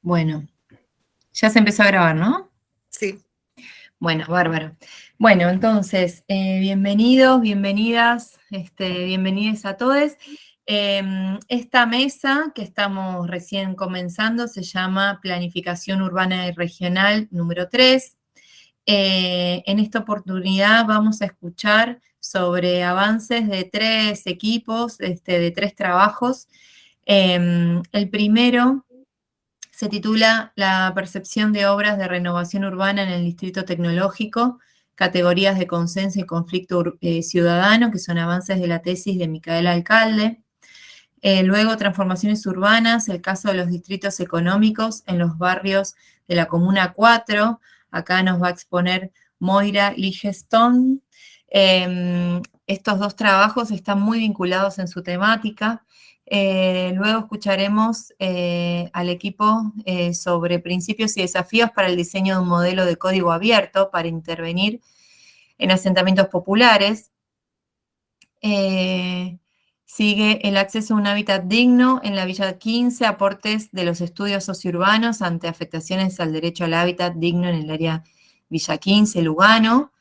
Bueno, ya se empezó a grabar, ¿no? Sí. Bueno, bárbaro. Bueno, entonces, bienvenidos, bienvenidas, bienvenidos a todos. Esta mesa que estamos recién comenzando se llama Planificación Urbana y Regional número 3. En esta oportunidad vamos a escuchar sobre avances de 3 equipos, de 3 trabajos. El primero se titula La percepción de obras de renovación urbana en el Distrito Tecnológico, categorías de consenso y conflicto ciudadano, que son avances de la tesis de Micaela Alcalde. Luego, transformaciones urbanas, el caso de los distritos económicos en los barrios de la Comuna 4. Acá nos va a exponer Moira Ligestone. Estos dos trabajos están muy vinculados en su temática. Luego escucharemos al equipo sobre principios y desafíos para el diseño de un modelo de código abierto para intervenir en asentamientos populares. Sigue el acceso a un hábitat digno en la Villa 15, aportes de los estudios sociourbanos ante afectaciones al derecho al hábitat digno en el área Villa 15, Lugano.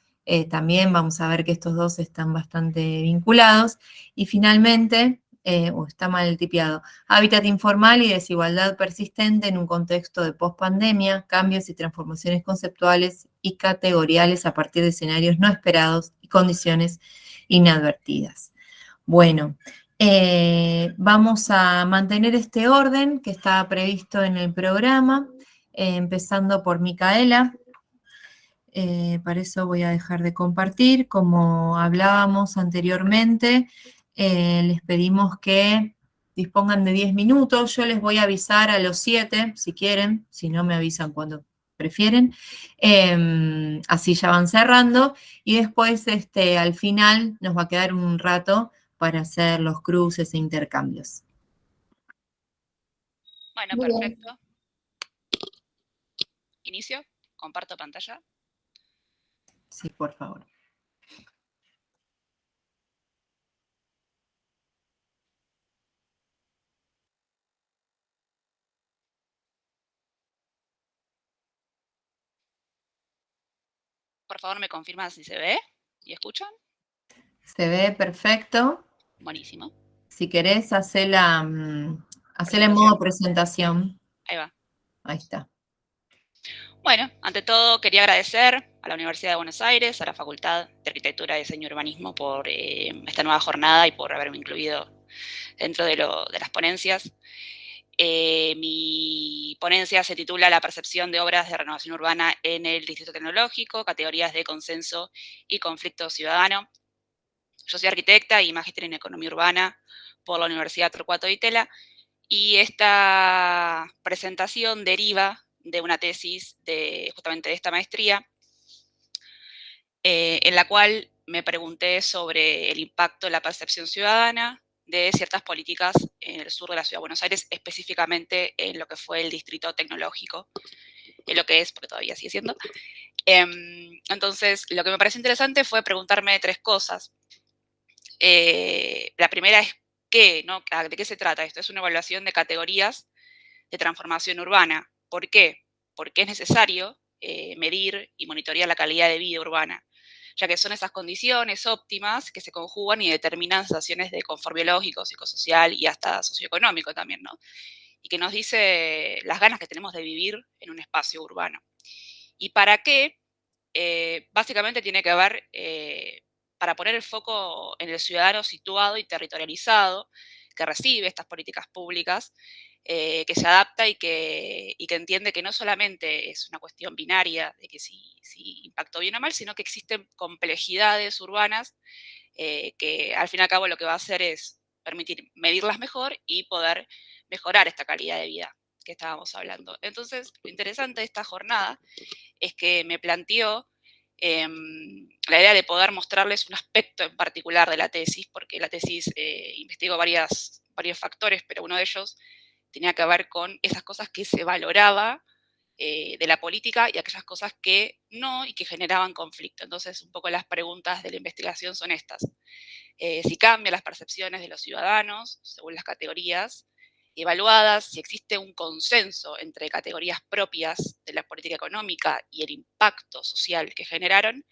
También vamos a ver que estos dos están bastante vinculados. Y finalmente, está mal tipiado, hábitat informal y desigualdad persistente en un contexto de pospandemia, cambios y transformaciones conceptuales y categoriales a partir de escenarios no esperados y condiciones inadvertidas. Bueno, vamos a mantener este orden que está previsto en el programa, empezando por Micaela. Para eso voy a dejar de compartir. Como hablábamos anteriormente, les pedimos que dispongan de 10 minutos. Yo les voy a avisar a los 7, si quieren, si no me avisan cuando prefieren. Así ya van cerrando. Y después, al final, nos va a quedar un rato para hacer los cruces e intercambios. Bueno, perfecto. Inicio. Comparto pantalla. Sí, por favor. Por favor, me confirman si se ve y escuchan. Se ve perfecto. Buenísimo. Si querés, hacela en modo presentación. Ahí va. Ahí está. Bueno, ante todo quería agradecer a la Universidad de Buenos Aires, a la Facultad de Arquitectura, Diseño y Urbanismo por esta nueva jornada y por haberme incluido dentro de las ponencias. Mi ponencia se titula La percepción de obras de renovación urbana en el Distrito Tecnológico, categorías de consenso y conflicto ciudadano. Yo soy arquitecta y magíster en economía urbana por la Universidad Torcuato Di Tella, y esta presentación deriva de una tesis justamente de esta maestría, en la cual me pregunté sobre el impacto de la percepción ciudadana de ciertas políticas en el sur de la Ciudad de Buenos Aires, específicamente en lo que fue el Distrito Tecnológico, en lo que es, porque todavía sigue siendo. Entonces, lo que me pareció interesante fue preguntarme 3 cosas. La primera es ¿qué? ¿No? ¿De qué se trata esto? Es una evaluación de categorías de transformación urbana. ¿Por qué? Porque es necesario medir y monitorear la calidad de vida urbana, ya que son esas condiciones óptimas que se conjugan y determinan sensaciones de confort biológico, psicosocial y hasta socioeconómico también, ¿no? Y que nos dice las ganas que tenemos de vivir en un espacio urbano. ¿Y para qué? Básicamente tiene que ver para poner el foco en el ciudadano situado y territorializado que recibe estas políticas públicas, que se adapta y que entiende que no solamente es una cuestión binaria de que si impactó bien o mal, sino que existen complejidades urbanas que al fin y al cabo lo que va a hacer es permitir medirlas mejor y poder mejorar esta calidad de vida que estábamos hablando. Entonces, lo interesante de esta jornada es que me planteó la idea de poder mostrarles un aspecto en particular de la tesis, porque la tesis investigó varios factores, pero uno de ellos tenía que ver con esas cosas que se valoraba de la política y aquellas cosas que no y que generaban conflicto. Entonces, un poco las preguntas de la investigación son estas. Si cambian las percepciones de los ciudadanos según las categorías, evaluadas, si existe un consenso entre categorías propias de la política económica y el impacto social que generaron,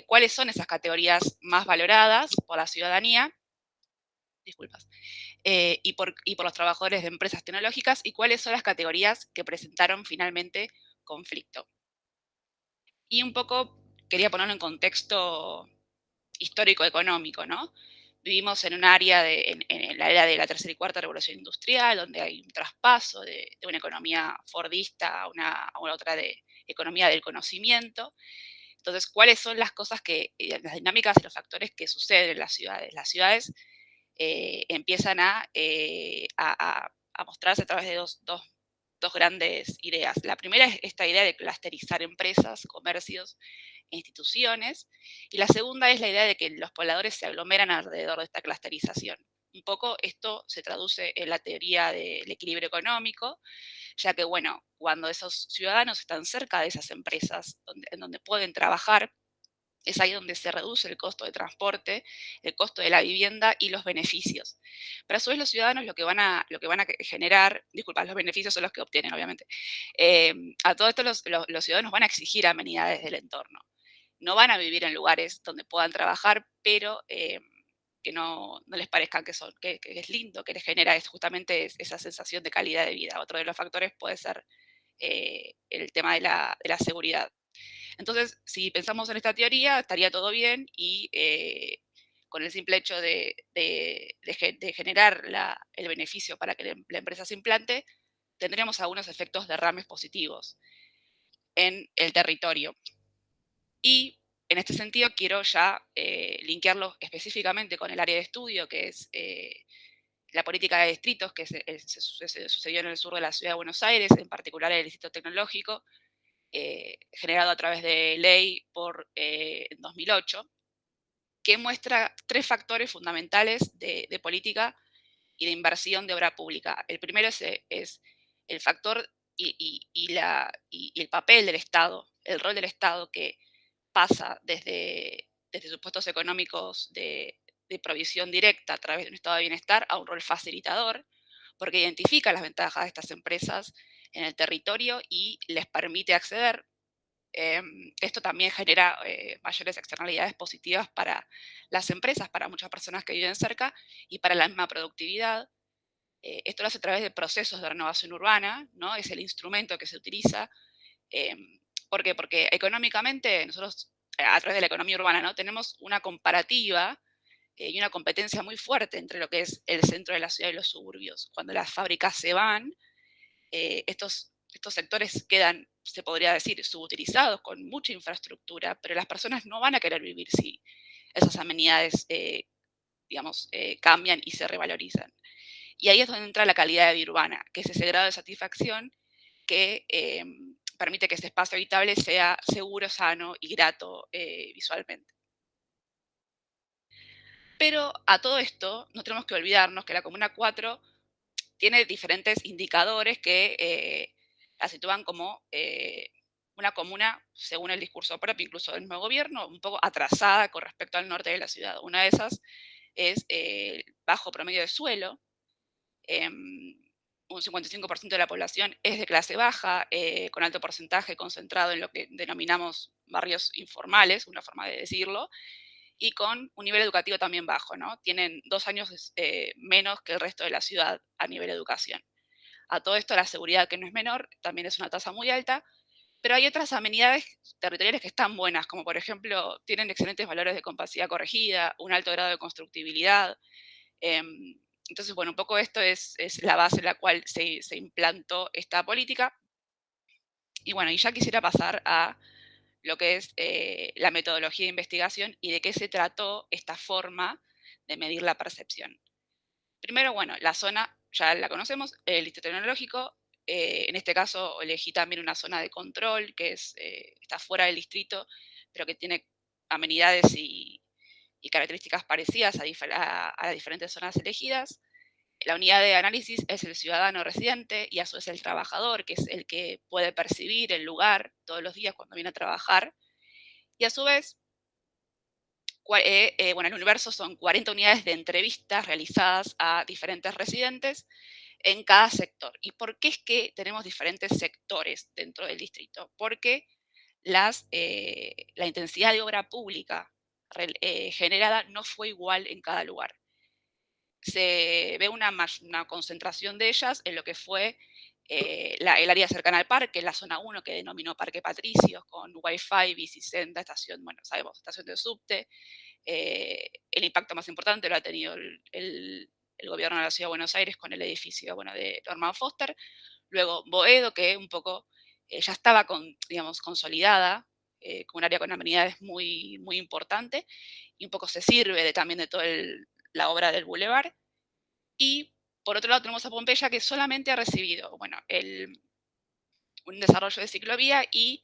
cuáles son esas categorías más valoradas por la ciudadanía, disculpas, y por los trabajadores de empresas tecnológicas, y cuáles son las categorías que presentaron finalmente conflicto. Y un poco quería ponerlo en contexto histórico-económico, ¿no? Vivimos en un área, en la era de la tercera y cuarta revolución industrial, donde hay un traspaso de una economía fordista a una otra de economía del conocimiento. Entonces, ¿cuáles son las cosas las dinámicas y los factores que suceden en las ciudades? Las ciudades empiezan a mostrarse a través de dos grandes ideas. La primera es esta idea de clusterizar empresas, comercios e instituciones, y la segunda es la idea de que los pobladores se aglomeran alrededor de esta clusterización. Un poco esto se traduce en la teoría del equilibrio económico, ya que, bueno, cuando esos ciudadanos están cerca de esas empresas en donde pueden trabajar, es ahí donde se reduce el costo de transporte, el costo de la vivienda y los beneficios. Pero a su vez los ciudadanos lo que van a generar, disculpa, los beneficios son los que obtienen, obviamente. A todo esto los ciudadanos van a exigir amenidades del entorno. No van a vivir en lugares donde puedan trabajar, pero que no les parezcan que es lindo, que les genera justamente esa sensación de calidad de vida. Otro de los factores puede ser el tema de la seguridad. Entonces, si pensamos en esta teoría, estaría todo bien y con el simple hecho de generar el beneficio para que la empresa se implante, tendríamos algunos efectos derrames positivos en el territorio. Y en este sentido quiero ya linkearlo específicamente con el área de estudio, que es la política de distritos, que se sucedió en el sur de la ciudad de Buenos Aires, en particular el Distrito Tecnológico, generado a través de ley en 2008, que muestra tres factores fundamentales de política y de inversión de obra pública. El primero es el factor y el papel del Estado, el rol del Estado que pasa desde sus puestos económicos de provisión directa a través de un estado de bienestar a un rol facilitador, porque identifica las ventajas de estas empresas en el territorio y les permite acceder. Esto también genera mayores externalidades positivas para las empresas, para muchas personas que viven cerca y para la misma productividad. Esto lo hace a través de procesos de renovación urbana, ¿no? Es el instrumento que se utiliza. ¿Por qué? Porque económicamente nosotros, a través de la economía urbana, ¿no? Tenemos una comparativa y una competencia muy fuerte entre lo que es el centro de la ciudad y los suburbios. Cuando las fábricas se van, estos sectores quedan, se podría decir, subutilizados, con mucha infraestructura, pero las personas no van a querer vivir si esas amenidades, digamos, cambian y se revalorizan. Y ahí es donde entra la calidad de vida urbana, que es ese grado de satisfacción que permite que ese espacio habitable sea seguro, sano y grato visualmente. Pero a todo esto no tenemos que olvidarnos que la Comuna 4 tiene diferentes indicadores que la sitúan como una comuna, según el discurso propio, incluso del nuevo gobierno, un poco atrasada con respecto al norte de la ciudad. Una de esas es el bajo promedio de suelo. Un 55% de la población es de clase baja, con alto porcentaje concentrado en lo que denominamos barrios informales, una forma de decirlo, y con un nivel educativo también bajo, ¿no? Tienen 2 años menos que el resto de la ciudad a nivel de educación. A todo esto, la seguridad, que no es menor, también es una tasa muy alta, pero hay otras amenidades territoriales que están buenas, como por ejemplo, tienen excelentes valores de compacidad corregida, un alto grado de constructibilidad. Entonces, bueno, un poco esto es la base en la cual se implantó esta política. Y bueno, y ya quisiera pasar a lo que es la metodología de investigación y de qué se trató esta forma de medir la percepción. Primero, bueno, la zona ya la conocemos, el distrito tecnológico. En este caso elegí también una zona de control que está fuera del distrito, pero que tiene amenidades y características parecidas a las diferentes zonas elegidas. La unidad de análisis es el ciudadano residente y a su vez el trabajador, que es el que puede percibir el lugar todos los días cuando viene a trabajar. Y a su vez, bueno, el universo son 40 unidades de entrevistas realizadas a diferentes residentes, en cada sector. ¿Y por qué es que tenemos diferentes sectores dentro del distrito? Porque la intensidad de obra pública generada no fue igual en cada lugar. Se ve una concentración de ellas en lo que fue el área cercana al parque, la zona 1 que denominó Parque Patricios, con Wi-Fi, bicicenda, estación, bueno, sabemos, estación de subte. El impacto más importante lo ha tenido el gobierno de la Ciudad de Buenos Aires con el edificio, bueno, de Norman Foster. Luego Boedo, que un poco ya estaba digamos, consolidada, con un área con amenidades muy, muy importante, y un poco se sirve también de toda la obra del bulevar. Y por otro lado tenemos a Pompeya, que solamente ha recibido, bueno, un desarrollo de ciclovía y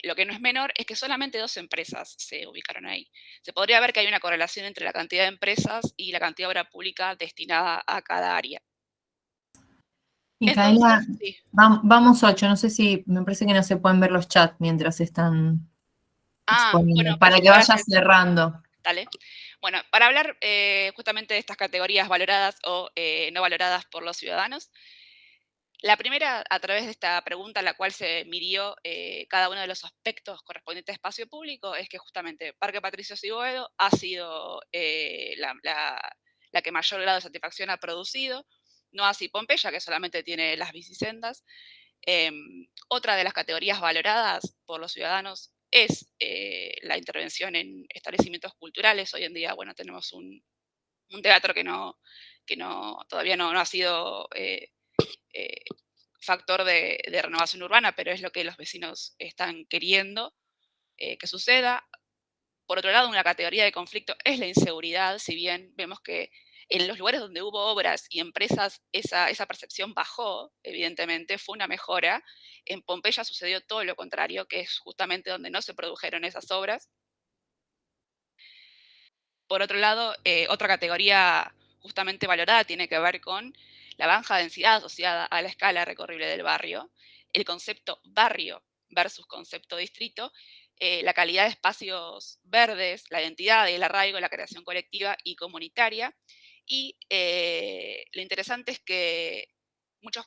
lo que no es menor es que solamente 2 empresas se ubicaron ahí. Se podría ver que hay una correlación entre la cantidad de empresas y la cantidad de obra pública destinada a cada área. Micaela, Entonces, sí. vamos 8, no sé si, me parece que no se pueden ver los chats mientras están exponiendo, Bueno, para parece que que ahora vayas cerrando. dale. Bueno, para hablar justamente de estas categorías valoradas o no valoradas por los ciudadanos, la primera, a través de esta pregunta, la cual se midió cada uno de los aspectos correspondientes a espacio público, es que justamente Parque Patricios y Boedo ha sido la que mayor grado de satisfacción ha producido, no así Pompeya, que solamente tiene las bicisendas. Otra de las categorías valoradas por los ciudadanos es la intervención en establecimientos culturales. Hoy en día, bueno, tenemos un teatro que todavía no ha sido eh, factor de renovación urbana, pero es lo que los vecinos están queriendo que suceda. Por otro lado, una categoría de conflicto es la inseguridad, si bien vemos que en los lugares donde hubo obras y empresas esa percepción bajó, evidentemente, fue una mejora. En Pompeya sucedió todo lo contrario, que es justamente donde no se produjeron esas obras. Por otro lado, otra categoría justamente valorada tiene que ver con la baja densidad asociada a la escala recorrible del barrio, el concepto barrio versus concepto distrito, la calidad de espacios verdes, la identidad y el arraigo, la creación colectiva y comunitaria. Y lo interesante es que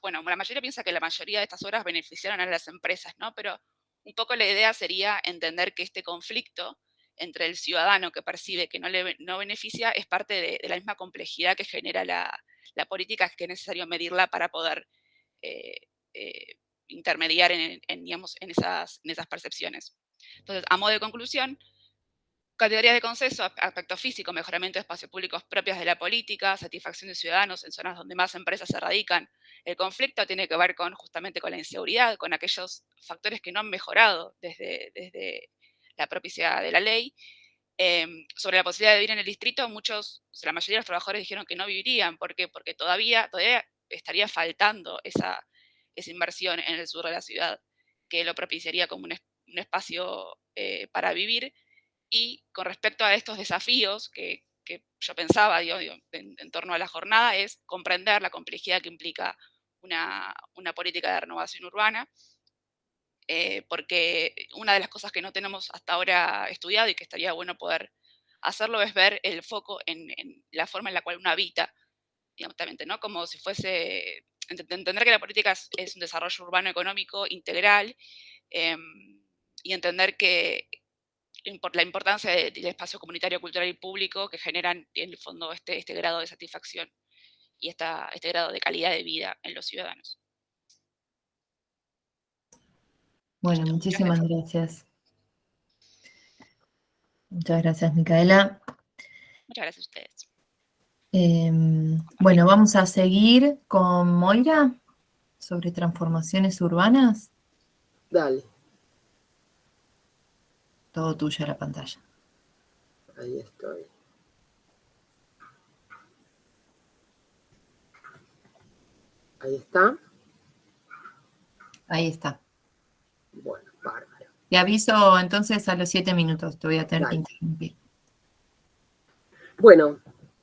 bueno, la mayoría piensa que la mayoría de estas obras beneficiaron a las empresas, ¿no? Pero un poco la idea sería entender que este conflicto entre el ciudadano que percibe que no beneficia es parte de la misma complejidad que genera la política, que es necesario medirla para poder eh, eh, intermediar digamos, en esas percepciones. Entonces, a modo de conclusión, categorías de consenso: aspecto físico, mejoramiento de espacios públicos propios de la política, satisfacción de ciudadanos en zonas donde más empresas se radican. El conflicto tiene que ver justamente con la inseguridad, con aquellos factores que no han mejorado desde la propicia de la ley. Sobre la posibilidad de vivir en el distrito, la mayoría de los trabajadores dijeron que no vivirían. ¿Por qué? Porque todavía estaría faltando esa inversión en el sur de la ciudad, que lo propiciaría como un espacio para vivir. Y con respecto a estos desafíos que yo pensaba en torno a la jornada, es comprender la complejidad que implica una política de renovación urbana, porque una de las cosas que no tenemos hasta ahora estudiado y que estaría bueno poder hacerlo es ver el foco en la forma en la cual uno habita, digamos, ¿no? Como si fuese, entender que la política es un desarrollo urbano económico integral, em, y entender que la importancia del espacio comunitario, cultural y público que generan en el fondo este grado de satisfacción y este grado de calidad de vida en los ciudadanos. Bueno, Listo, muchas muchísimas gracias. gracias. Muchas gracias, Micaela. Muchas gracias a ustedes. Bueno, vamos a seguir con Moira sobre transformaciones urbanas. Dale, Todo tuyo la pantalla. ahí estoy. Ahí está. Ahí está. Bueno, bárbaro. Te aviso entonces a los 7 minutos, te voy a tener que Dale. interrumpir. Bueno,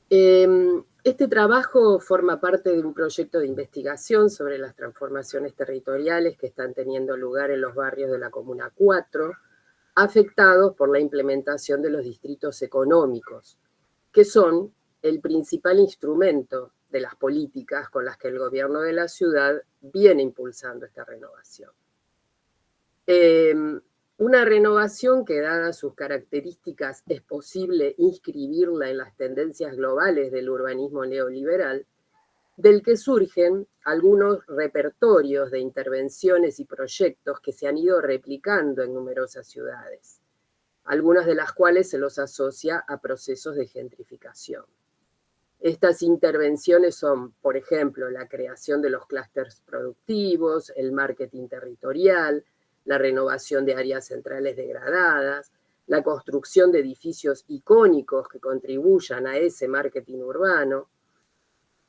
este trabajo forma parte de un proyecto de investigación sobre las transformaciones territoriales que están teniendo lugar en los barrios de la Comuna 4, afectados por la implementación de los distritos económicos, que son el principal instrumento de las políticas con las que el gobierno de la ciudad viene impulsando esta renovación. Una renovación que, dadas sus características, es posible inscribirla en las tendencias globales del urbanismo neoliberal, del que surgen algunos repertorios de intervenciones y proyectos que se han ido replicando en numerosas ciudades, algunas de las cuales se los asocia a procesos de gentrificación. Estas intervenciones son, por ejemplo, la creación de los clústeres productivos, el marketing territorial, la renovación de áreas centrales degradadas, la construcción de edificios icónicos que contribuyan a ese marketing urbano.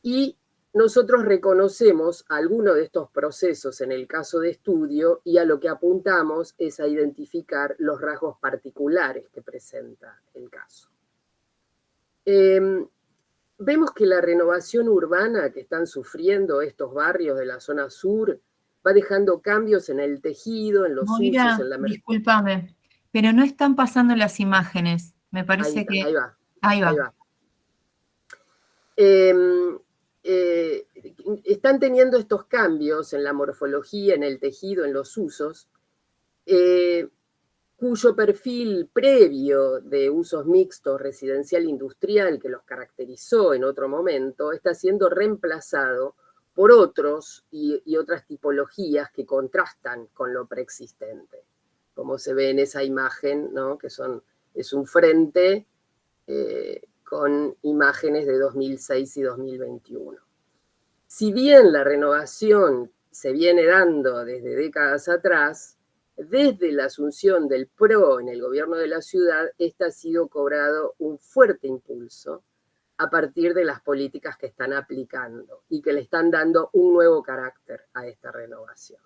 Y nosotros reconocemos algunos de estos procesos en el caso de estudio y a lo que apuntamos es a identificar los rasgos particulares que presenta el caso. Vemos que la renovación urbana que están sufriendo estos barrios de la zona sur va dejando cambios en el tejido, en los usos, en la... Discúlpame, pero no están pasando las imágenes. Me parece que... Ahí va. Ahí va. Están teniendo estos cambios en la morfología, en el tejido, en los usos, cuyo perfil previo de usos mixtos residencial-industrial que los caracterizó en otro momento, está siendo reemplazado por otros y otras tipologías que contrastan con lo preexistente, como se ve en esa imagen, ¿no? Que es un frente con imágenes de 2006 y 2021. Si bien la renovación se viene dando desde décadas atrás, desde la asunción del PRO en el gobierno de la ciudad, esta ha sido cobrado un fuerte impulso a partir de las políticas que están aplicando y que le están dando un nuevo carácter a esta renovación.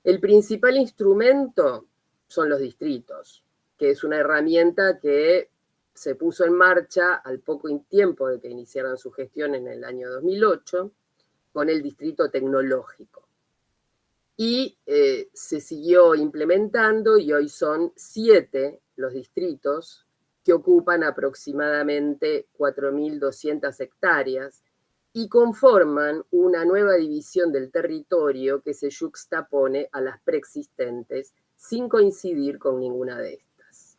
El principal instrumento son los distritos, que es una herramienta que se puso en marcha al poco tiempo de que iniciaran su gestión en el año 2008, con el distrito tecnológico. Y se siguió implementando y hoy son 7 los distritos que ocupan aproximadamente 4.200 hectáreas y conforman una nueva división del territorio que se yuxtapone a las preexistentes sin coincidir con ninguna de estas.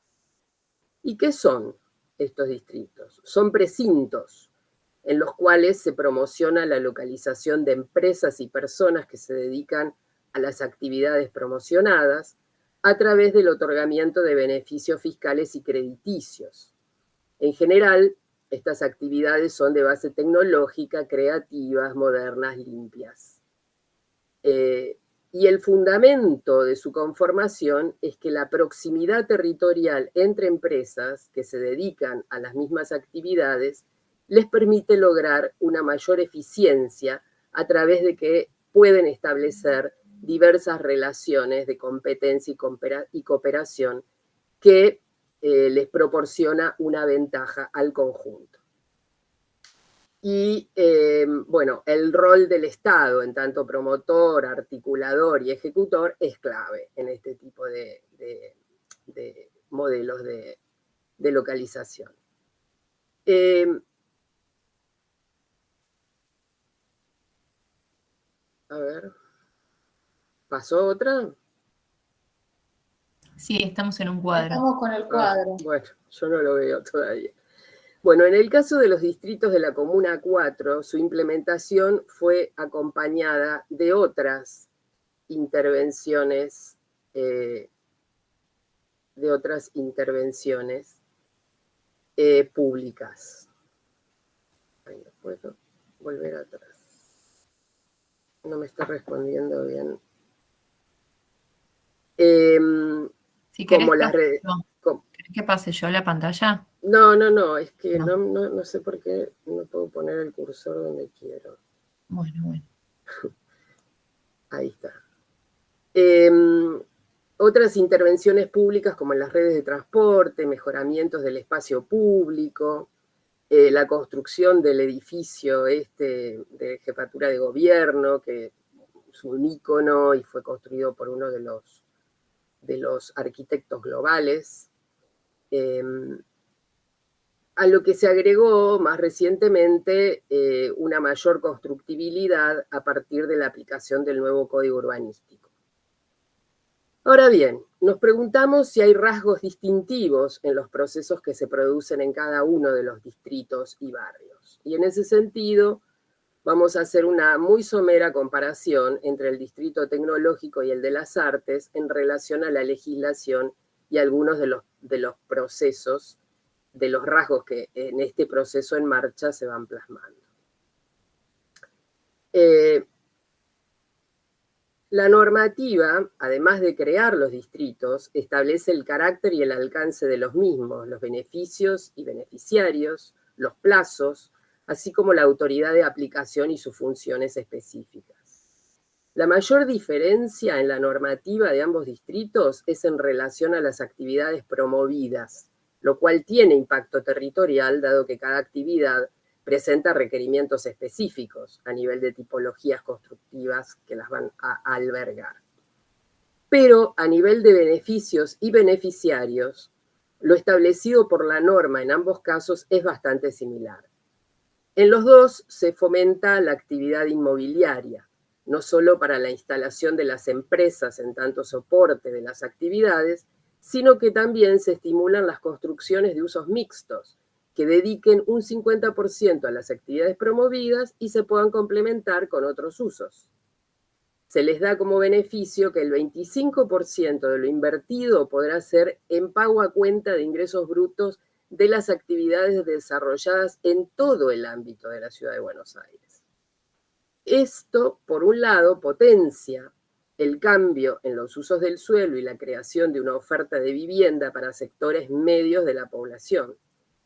¿Y qué son estos distritos? Son precintos en los cuales se promociona la localización de empresas y personas que se dedican a las actividades promocionadas a través del otorgamiento de beneficios fiscales y crediticios. En general, estas actividades son de base tecnológica, creativas, modernas, limpias. Y el fundamento de su conformación es que la proximidad territorial entre empresas que se dedican a las mismas actividades les permite lograr una mayor eficiencia a través de que pueden establecer diversas relaciones de competencia y cooperación que les proporciona una ventaja al conjunto. Y, bueno, el rol del Estado en tanto promotor, articulador y ejecutor es clave en este tipo de modelos de localización. A ver, ¿pasó otra? Sí, estamos en un cuadro. Estamos con el cuadro. Bueno, yo no lo veo todavía. Bueno, en el caso de los distritos de la Comuna 4, su implementación fue acompañada de otras intervenciones, públicas. Ay, no puedo volver atrás. No me está respondiendo bien. Si querés, como las redes. ¿Querés que pase yo la pantalla? No, es que no sé por qué no puedo poner el cursor donde quiero. Bueno. Ahí está. Otras intervenciones públicas como en las redes de transporte, mejoramientos del espacio público, la construcción del edificio de jefatura de gobierno, que es un ícono y fue construido por uno de los arquitectos globales. a lo que se agregó más recientemente una mayor constructibilidad a partir de la aplicación del nuevo código urbanístico. Ahora bien, nos preguntamos si hay rasgos distintivos en los procesos que se producen en cada uno de los distritos y barrios. Y en ese sentido, vamos a hacer una muy somera comparación entre el distrito tecnológico y el de las artes en relación a la legislación y algunos de los procesos, de los rasgos que en este proceso en marcha se van plasmando. La normativa, además de crear los distritos, establece el carácter y el alcance de los mismos, los beneficios y beneficiarios, los plazos, así como la autoridad de aplicación y sus funciones específicas. La mayor diferencia en la normativa de ambos distritos es en relación a las actividades promovidas, lo cual tiene impacto territorial, dado que cada actividad presenta requerimientos específicos a nivel de tipologías constructivas que las van a albergar. Pero a nivel de beneficios y beneficiarios, lo establecido por la norma en ambos casos es bastante similar. En los dos se fomenta la actividad inmobiliaria, no solo para la instalación de las empresas en tanto soporte de las actividades, sino que también se estimulan las construcciones de usos mixtos, que dediquen un 50% a las actividades promovidas y se puedan complementar con otros usos. Se les da como beneficio que el 25% de lo invertido podrá ser en pago a cuenta de ingresos brutos de las actividades desarrolladas en todo el ámbito de la Ciudad de Buenos Aires. Esto, por un lado, potencia el cambio en los usos del suelo y la creación de una oferta de vivienda para sectores medios de la población.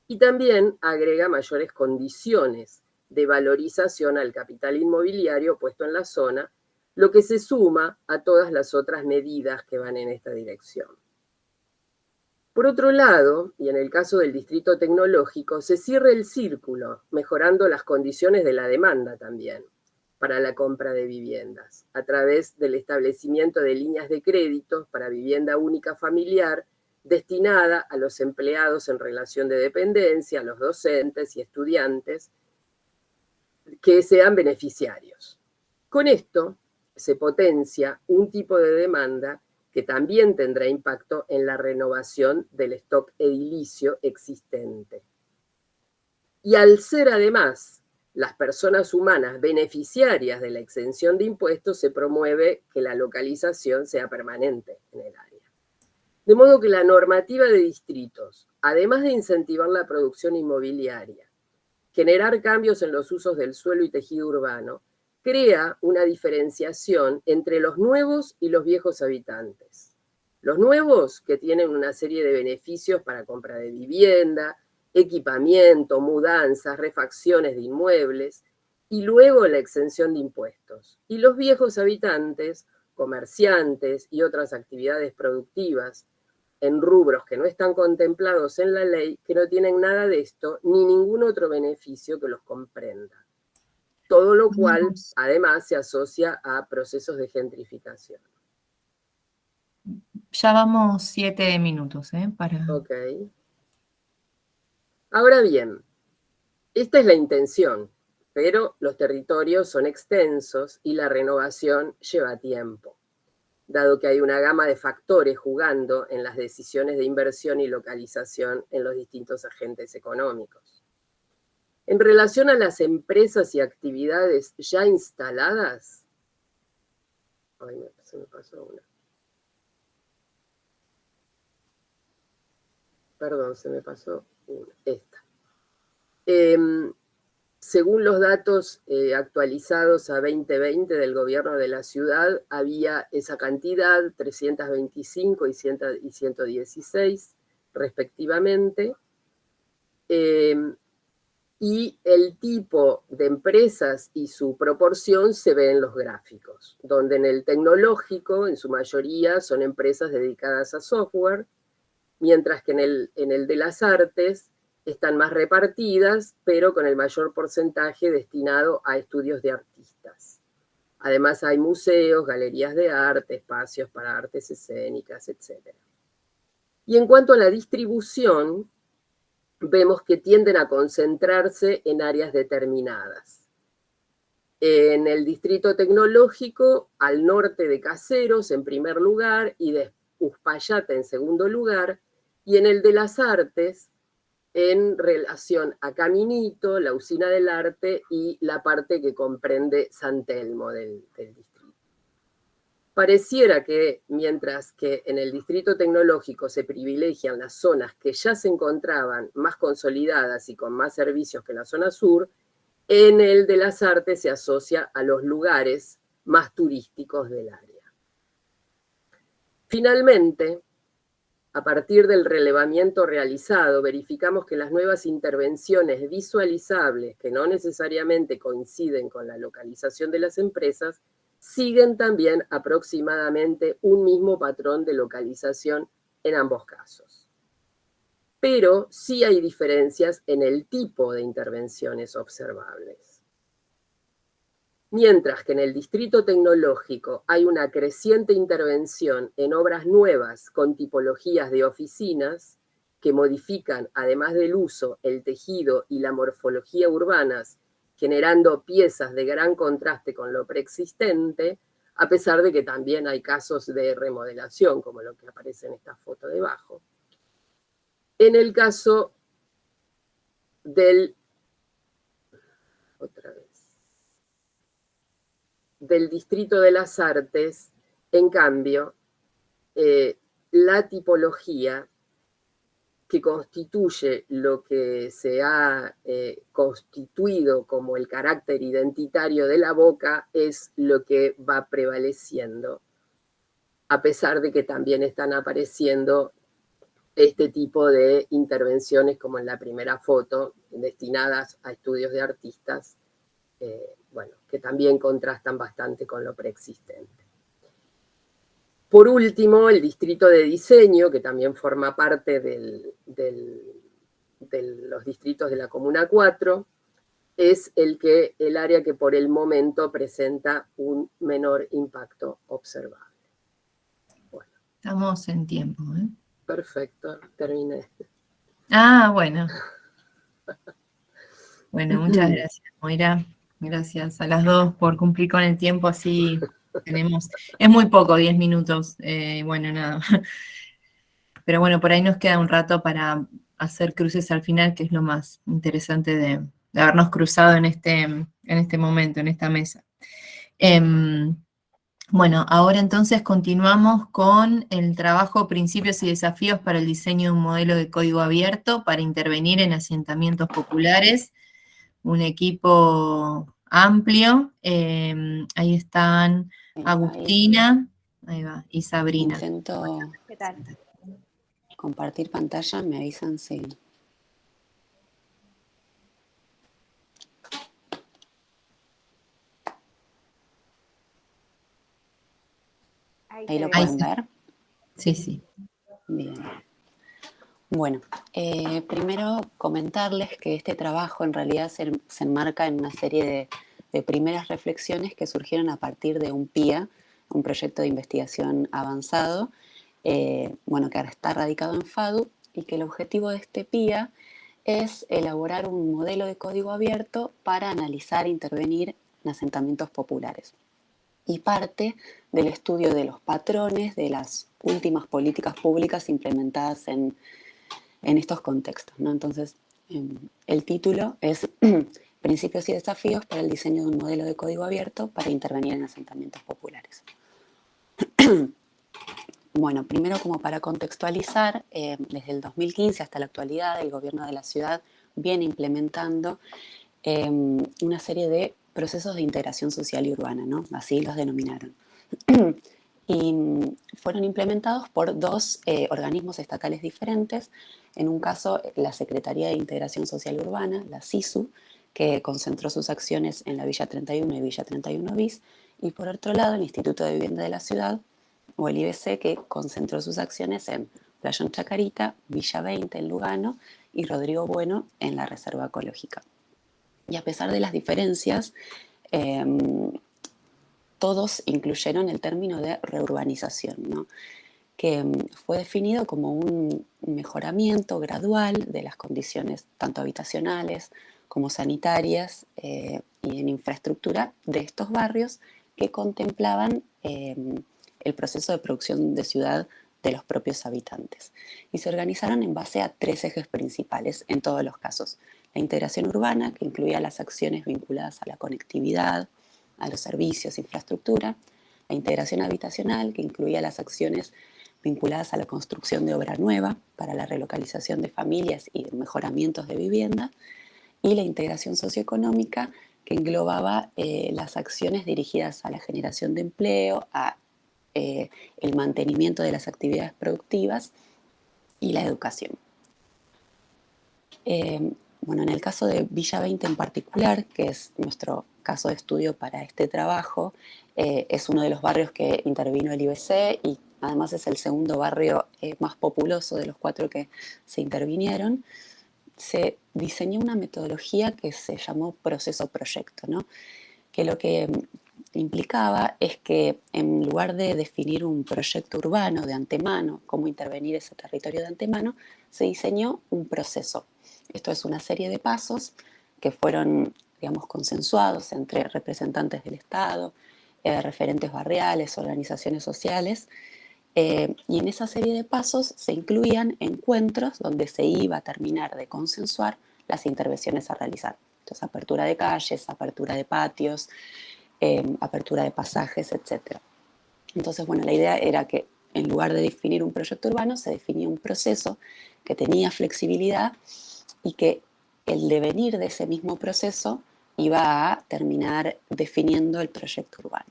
Y también agrega mayores condiciones de valorización al capital inmobiliario puesto en la zona, lo que se suma a todas las otras medidas que van en esta dirección. Por otro lado, y en el caso del distrito tecnológico, se cierra el círculo, mejorando las condiciones de la demanda también para la compra de viviendas, a través del establecimiento de líneas de créditos para vivienda única familiar, destinada a los empleados en relación de dependencia, a los docentes y estudiantes que sean beneficiarios. Con esto se potencia un tipo de demanda que también tendrá impacto en la renovación del stock edilicio existente. Y al ser además las personas humanas beneficiarias de la exención de impuestos, se promueve que la localización sea permanente en el área. De modo que la normativa de distritos, además de incentivar la producción inmobiliaria, generar cambios en los usos del suelo y tejido urbano, crea una diferenciación entre los nuevos y los viejos habitantes. Los nuevos, que tienen una serie de beneficios para compra de vivienda, equipamiento, mudanzas, refacciones de inmuebles, y luego la exención de impuestos. Y los viejos habitantes, comerciantes y otras actividades productivas, en rubros que no están contemplados en la ley, que no tienen nada de esto, ni ningún otro beneficio que los comprenda. Todo lo cual, además, se asocia a procesos de gentrificación. Ya vamos 7 minutos, para... Ok. Ahora bien, esta es la intención, pero los territorios son extensos y la renovación lleva tiempo, dado que hay una gama de factores jugando en las decisiones de inversión y localización en los distintos agentes económicos. En relación a las empresas y actividades ya instaladas, se me pasó una. Perdón, se me pasó una. Esta. Según los datos actualizados a 2020 del gobierno de la ciudad, había esa cantidad, 325 y 116 respectivamente, y el tipo de empresas y su proporción se ve en los gráficos, donde en el tecnológico, en su mayoría, son empresas dedicadas a software, mientras que en el de las artes están más repartidas, pero con el mayor porcentaje destinado a estudios de artistas. Además hay museos, galerías de arte, espacios para artes escénicas, etc. Y en cuanto a la distribución, vemos que tienden a concentrarse en áreas determinadas. En el distrito tecnológico, al norte de Caseros en primer lugar y de Uspallata en segundo lugar, y en el de las Artes en relación a Caminito, la Usina del Arte y la parte que comprende San Telmo del distrito. Pareciera que mientras que en el distrito tecnológico se privilegian las zonas que ya se encontraban más consolidadas y con más servicios que la zona sur, en el de las Artes se asocia a los lugares más turísticos del área. Finalmente, a partir del relevamiento realizado, verificamos que las nuevas intervenciones visualizables, que no necesariamente coinciden con la localización de las empresas, siguen también aproximadamente un mismo patrón de localización en ambos casos. Pero sí hay diferencias en el tipo de intervenciones observables. Mientras que en el distrito tecnológico hay una creciente intervención en obras nuevas con tipologías de oficinas que modifican, además del uso, el tejido y la morfología urbanas, generando piezas de gran contraste con lo preexistente, a pesar de que también hay casos de remodelación, como lo que aparece en esta foto debajo. En el caso del distrito de las Artes, en cambio, la tipología que constituye lo que se ha constituido como el carácter identitario de la Boca es lo que va prevaleciendo, a pesar de que también están apareciendo este tipo de intervenciones como en la primera foto, destinadas a estudios de artistas, bueno, que también contrastan bastante con lo preexistente. Por último, el distrito de diseño, que también forma parte de los distritos de la Comuna 4, es el área que por el momento presenta un menor impacto observable. Bueno. Estamos en tiempo, ¿eh? Perfecto, terminé. Ah, bueno. Bueno, muchas gracias, Moira. Gracias a las dos por cumplir con el tiempo, así tenemos... Es muy poco, 10 minutos, bueno, nada. Pero bueno, por ahí nos queda un rato para hacer cruces al final, que es lo más interesante de habernos cruzado en este momento, en esta mesa. Bueno, ahora entonces continuamos con el trabajo Principios y Desafíos para el diseño de un modelo de código abierto para intervenir en asentamientos populares. Un equipo amplio. Ahí están Agustina, ahí va, y Sabrina. Intento compartir pantalla, me avisan si... Ahí lo pueden ver. Sí, sí. Bien. Bueno, primero comentarles que este trabajo en realidad se enmarca en una serie de primeras reflexiones que surgieron a partir de un PIA, un proyecto de investigación avanzado, bueno, que ahora está radicado en FADU, y que el objetivo de este PIA es elaborar un modelo de código abierto para analizar e intervenir en asentamientos populares. Y parte del estudio de los patrones de las últimas políticas públicas implementadas en estos contextos, ¿no? Entonces, el título es Principios y desafíos para el diseño de un modelo de código abierto para intervenir en asentamientos populares. Bueno, primero, como para contextualizar, desde el 2015 hasta la actualidad, el gobierno de la ciudad viene implementando una serie de procesos de integración social y urbana, ¿no? Así los denominaron. Y fueron implementados por dos organismos estatales diferentes. En un caso, la Secretaría de Integración Social y Urbana, la SISU, que concentró sus acciones en la Villa 31 y Villa 31 bis, y por otro lado, el Instituto de Vivienda de la Ciudad, o el IBC, que concentró sus acciones en Playón Chacarita, Villa 20 en Lugano y Rodrigo Bueno en la Reserva Ecológica. Y a pesar de las diferencias, todos incluyeron el término de reurbanización, ¿no? que fue definido como un mejoramiento gradual de las condiciones tanto habitacionales como sanitarias y en infraestructura de estos barrios que contemplaban el proceso de producción de ciudad de los propios habitantes. Y se organizaron en base a 3 ejes principales en todos los casos. La integración urbana, que incluía las acciones vinculadas a la conectividad, a los servicios, infraestructura. La integración habitacional, que incluía las acciones vinculadas a la construcción de obra nueva para la relocalización de familias y mejoramientos de vivienda. Y la integración socioeconómica, que englobaba las acciones dirigidas a la generación de empleo, a el mantenimiento de las actividades productivas y la educación. Bueno, en el caso de Villa 20 en particular, que es nuestro caso de estudio para este trabajo, es uno de los barrios que intervino el IBC y además es el segundo barrio más populoso de los 4 que se intervinieron. Se diseñó una metodología que se llamó proceso-proyecto, ¿no? Que lo que implicaba es que en lugar de definir un proyecto urbano de antemano, cómo intervenir ese territorio de antemano, se diseñó un proceso. Esto es una serie de pasos que fueron, digamos, consensuados entre representantes del Estado, referentes barriales, organizaciones sociales, y en esa serie de pasos se incluían encuentros donde se iba a terminar de consensuar las intervenciones a realizar. Entonces, apertura de calles, apertura de patios, apertura de pasajes, etc. Entonces, bueno, la idea era que en lugar de definir un proyecto urbano, se definía un proceso que tenía flexibilidad y que el devenir de ese mismo proceso iba a terminar definiendo el proyecto urbano.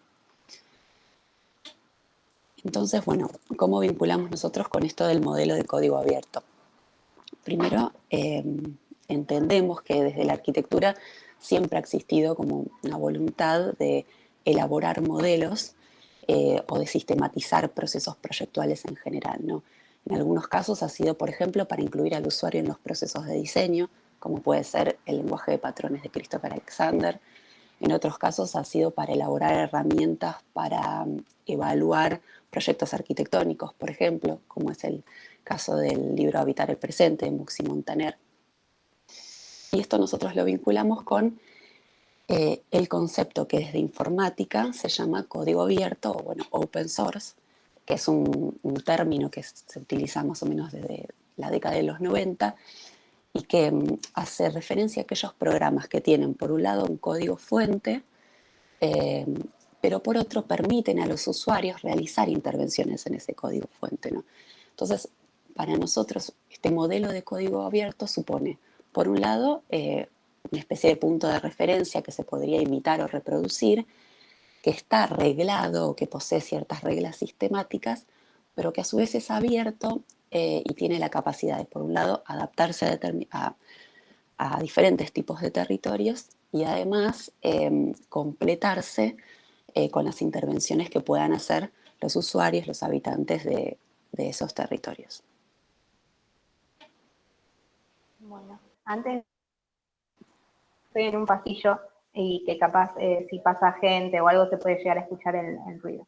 Entonces, bueno, ¿cómo vinculamos nosotros con esto del modelo de código abierto? Primero, entendemos que desde la arquitectura siempre ha existido como una voluntad de elaborar modelos o de sistematizar procesos proyectuales en general, ¿no? En algunos casos ha sido, por ejemplo, para incluir al usuario en los procesos de diseño, como puede ser el lenguaje de patrones de Christopher Alexander. En otros casos ha sido para elaborar herramientas para evaluar proyectos arquitectónicos, por ejemplo, como es el caso del libro Habitar el Presente de Mux y Montaner. Y esto nosotros lo vinculamos con el concepto que desde informática se llama código abierto o bueno, open source, que es un término que se utiliza más o menos desde la década de los 90 y que hace referencia a aquellos programas que tienen por un lado un código fuente, pero por otro permiten a los usuarios realizar intervenciones en ese código fuente, ¿no? Entonces, para nosotros este modelo de código abierto supone, por un lado, una especie de punto de referencia que se podría imitar o reproducir, que está reglado o que posee ciertas reglas sistemáticas, pero que a su vez es abierto y tiene la capacidad de, por un lado, adaptarse a diferentes tipos de territorios y además completarse con las intervenciones que puedan hacer los usuarios, los habitantes de esos territorios. Bueno, antes estoy en un pasillo y que capaz si pasa gente o algo se puede llegar a escuchar el ruido.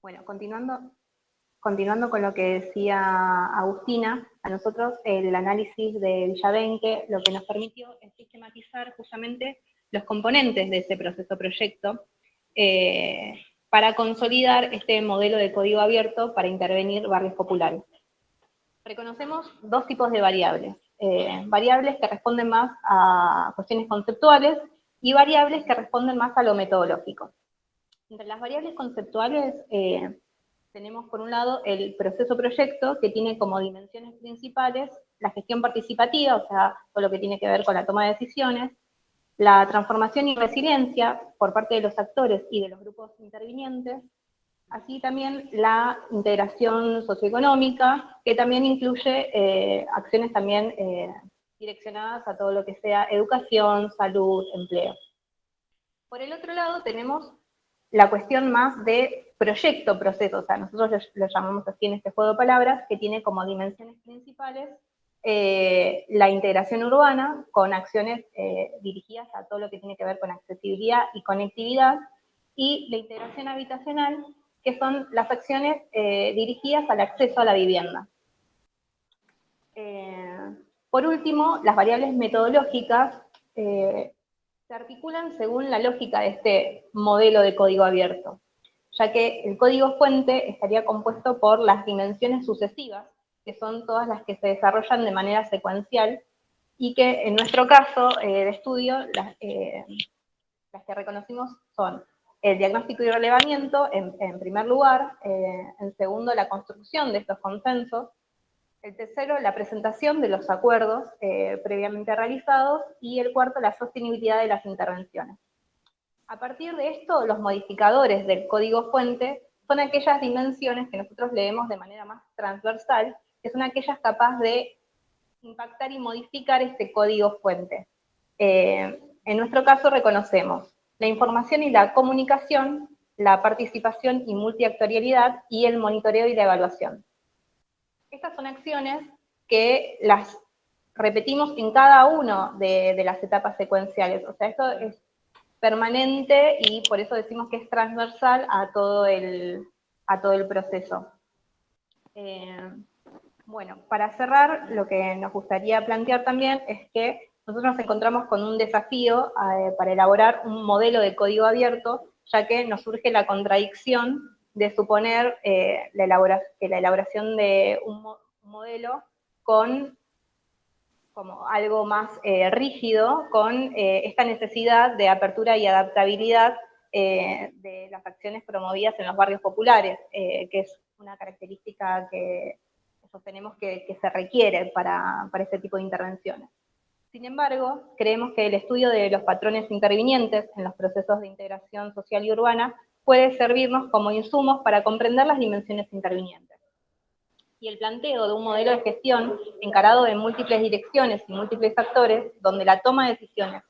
Bueno, continuando con lo que decía Agustina, a nosotros el análisis de Villavenque lo que nos permitió es sistematizar justamente los componentes de ese proceso proyecto para consolidar este modelo de código abierto para intervenir barrios populares. Reconocemos 2 tipos de variables. Variables que responden más a cuestiones conceptuales y variables que responden más a lo metodológico. Entre las variables conceptuales tenemos por un lado el proceso proyecto, que tiene como dimensiones principales la gestión participativa, o sea, todo lo que tiene que ver con la toma de decisiones, la transformación y resiliencia por parte de los actores y de los grupos intervinientes, así también la integración socioeconómica, que también incluye acciones también direccionadas a todo lo que sea educación, salud, empleo. Por el otro lado tenemos la cuestión más de proyecto-proceso, o sea, nosotros lo llamamos así en este juego de palabras, que tiene como dimensiones principales la integración urbana con acciones dirigidas a todo lo que tiene que ver con accesibilidad y conectividad, y la integración habitacional, que son las acciones dirigidas al acceso a la vivienda. Por último, las variables metodológicas se articulan según la lógica de este modelo de código abierto, ya que el código fuente estaría compuesto por las dimensiones sucesivas, que son todas las que se desarrollan de manera secuencial, y que en nuestro caso de estudio, las que reconocimos son el diagnóstico y relevamiento, en primer lugar, en segundo, la construcción de estos consensos, el tercero, la presentación de los acuerdos previamente realizados, y el cuarto, la sostenibilidad de las intervenciones. A partir de esto, los modificadores del código fuente son aquellas dimensiones que nosotros leemos de manera más transversal, que son aquellas capaces de impactar y modificar este código fuente. En nuestro caso reconocemos la información y la comunicación, la participación y multiactorialidad, y el monitoreo y la evaluación. Estas son acciones que las repetimos en cada una de las etapas secuenciales. O sea, esto es permanente y por eso decimos que es transversal a todo el proceso. Bueno, para cerrar, lo que nos gustaría plantear también es que nosotros nos encontramos con un desafío para elaborar un modelo de código abierto, ya que nos surge la contradicción de suponer que la elaboración de un modelo con como algo más rígido, con esta necesidad de apertura y adaptabilidad de las acciones promovidas en los barrios populares, que es una característica que sostenemos que se requiere para este tipo de intervenciones. Sin embargo, creemos que el estudio de los patrones intervinientes en los procesos de integración social y urbana puede servirnos como insumos para comprender las dimensiones intervinientes. Y el planteo de un modelo de gestión encarado en múltiples direcciones y múltiples actores, donde la toma de decisiones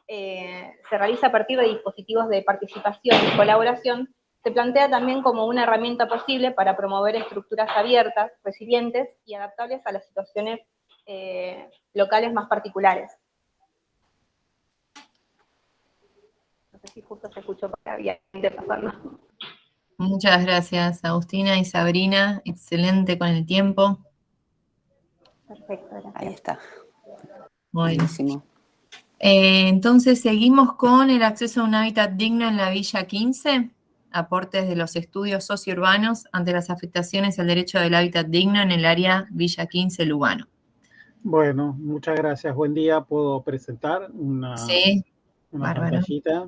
se realiza a partir de dispositivos de participación y colaboración, se plantea también como una herramienta posible para promover estructuras abiertas, resilientes y adaptables a las situaciones locales más particulares. No sé si justo se escuchó para bien de pasarlo. Muchas gracias, Agustina y Sabrina. Excelente con el tiempo. Perfecto, gracias. Ahí está. Bueno. Buenísimo. Entonces, seguimos con el acceso a un hábitat digno en la Villa 15, aportes de los estudios sociourbanos ante las afectaciones al derecho del hábitat digno en el área Villa 15 Lugano. Bueno, muchas gracias. Buen día. ¿Puedo presentar una pantallita?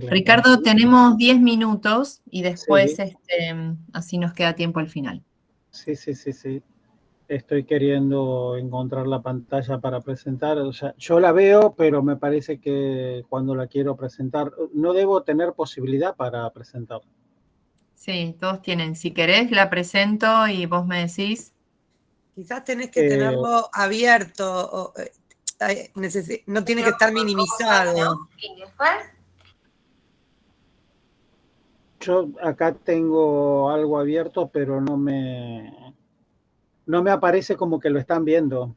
Ricardo, tenemos 10 minutos y después Sí. así nos queda tiempo al final. Sí. Estoy queriendo encontrar la pantalla para presentar. O sea, yo la veo, pero me parece que cuando la quiero presentar, no debo tener posibilidad para presentar. Sí, todos tienen. Si querés, la presento y vos me decís. Quizás tenés que tenerlo abierto, no tiene que estar minimizado. ¿Y después? Yo acá tengo algo abierto, pero no me aparece como que lo están viendo.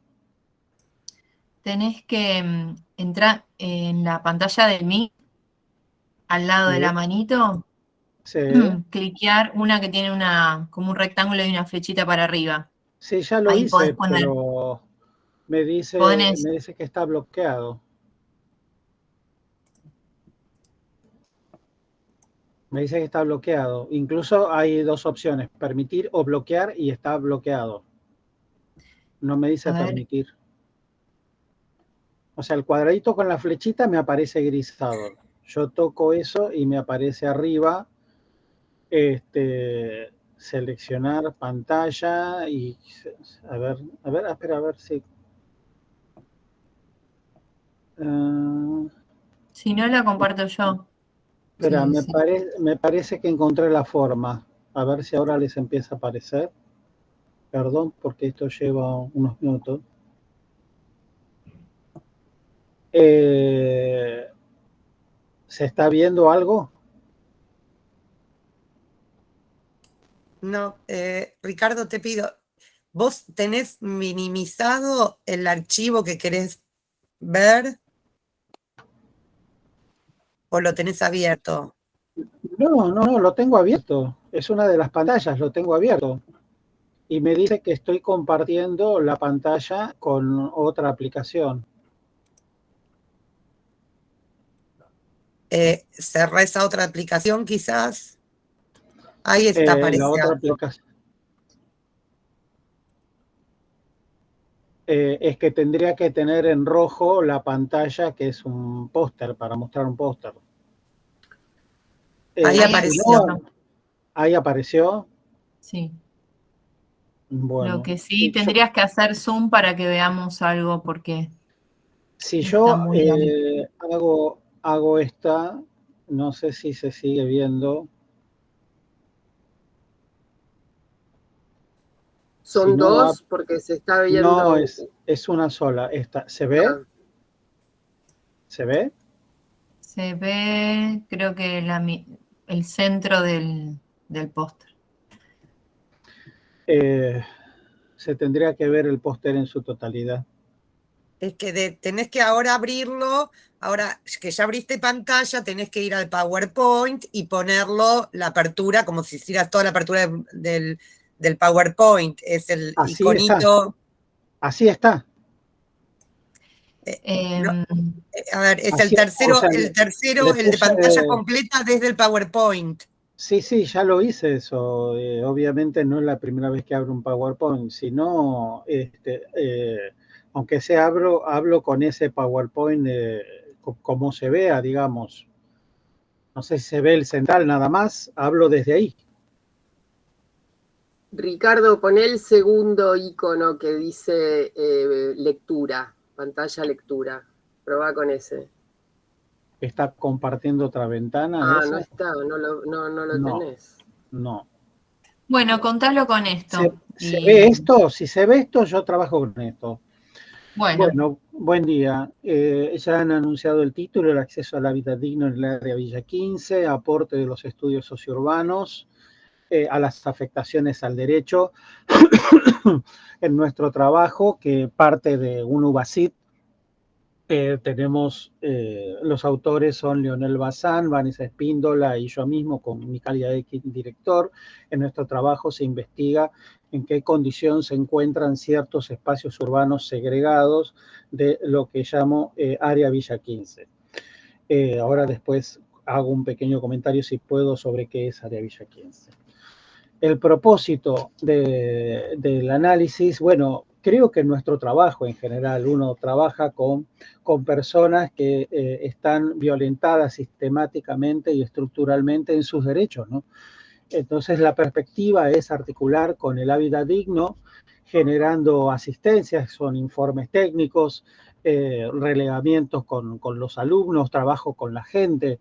Tenés que entrar en la pantalla del Meet, al lado de la manito, cliquear una que tiene como un rectángulo y una flechita para arriba. Sí, ya lo Ahí hice, pero me dice que está bloqueado. Me dice que está bloqueado. Incluso hay dos opciones, permitir o bloquear, y está bloqueado. No me dice permitir. O sea, el cuadradito con la flechita me aparece grisado. Yo toco eso y me aparece arriba, seleccionar pantalla y espera, a ver si... si no, la comparto yo. Espera, me parece que encontré la forma. A ver si ahora les empieza a aparecer. Perdón, porque esto lleva unos minutos. ¿Se está viendo algo? No, Ricardo, te pido, ¿vos tenés minimizado el archivo que querés ver? ¿O lo tenés abierto? No, lo tengo abierto. Es una de las pantallas, lo tengo abierto. Y me dice que estoy compartiendo la pantalla con otra aplicación. Cerrá esa otra aplicación quizás. Ahí está, La aparece otra algo. aplicación. Es que tendría que tener en rojo la pantalla, que es un póster, para mostrar un póster. Ahí Si apareció. no, ahí apareció. Sí. Bueno, Lo que sí tendrías que hacer zoom para que veamos algo porque si está yo muy alto. hago esta, no sé si se sigue viendo. Son Si no, dos porque se está no, viendo. es una sola. Esta, ¿se ve? Ah, ¿Se ve? Se ve, creo que el centro del póster. Se tendría que ver el póster en su totalidad. Es que tenés que ahora abrirlo, ahora que ya abriste pantalla, tenés que ir al PowerPoint y ponerlo, la apertura, como si hicieras toda la apertura del PowerPoint. Es el Así está. iconito. Así está. No, a ver, es Así, el le tercero, el de puse, pantalla completa desde el PowerPoint. sí, ya lo hice eso. Obviamente no es la primera vez que abro un PowerPoint, sino, aunque sea hablo con ese PowerPoint como se vea, digamos. No sé si se ve el central nada más, hablo desde ahí. Ricardo, poné el segundo icono que dice lectura, pantalla lectura. Probá con ese. ¿Está compartiendo otra ventana Ah, esa? no está, no lo No, tenés. no. Bueno, contalo con esto. ¿Se ve esto? Si se ve esto, yo trabajo con esto. Bueno, Buen día. Ya han anunciado el título, el acceso al hábitat digno en el área Villa 15, aporte de los estudios sociourbanos a las afectaciones al derecho en nuestro trabajo, que parte de un UBACIT. Los autores son Leonel Bazán, Vanessa Espíndola y yo mismo con mi calidad de director. En nuestro trabajo se investiga en qué condición se encuentran ciertos espacios urbanos segregados de lo que llamo área Villa 15. Ahora después hago un pequeño comentario, si puedo, sobre qué es área Villa 15. El propósito del análisis, bueno, creo que en nuestro trabajo en general, uno trabaja con personas que están violentadas sistemáticamente y estructuralmente en sus derechos, ¿no? Entonces la perspectiva es articular con el hábitat digno, generando asistencias, son informes técnicos, relevamientos con los alumnos, trabajo con la gente.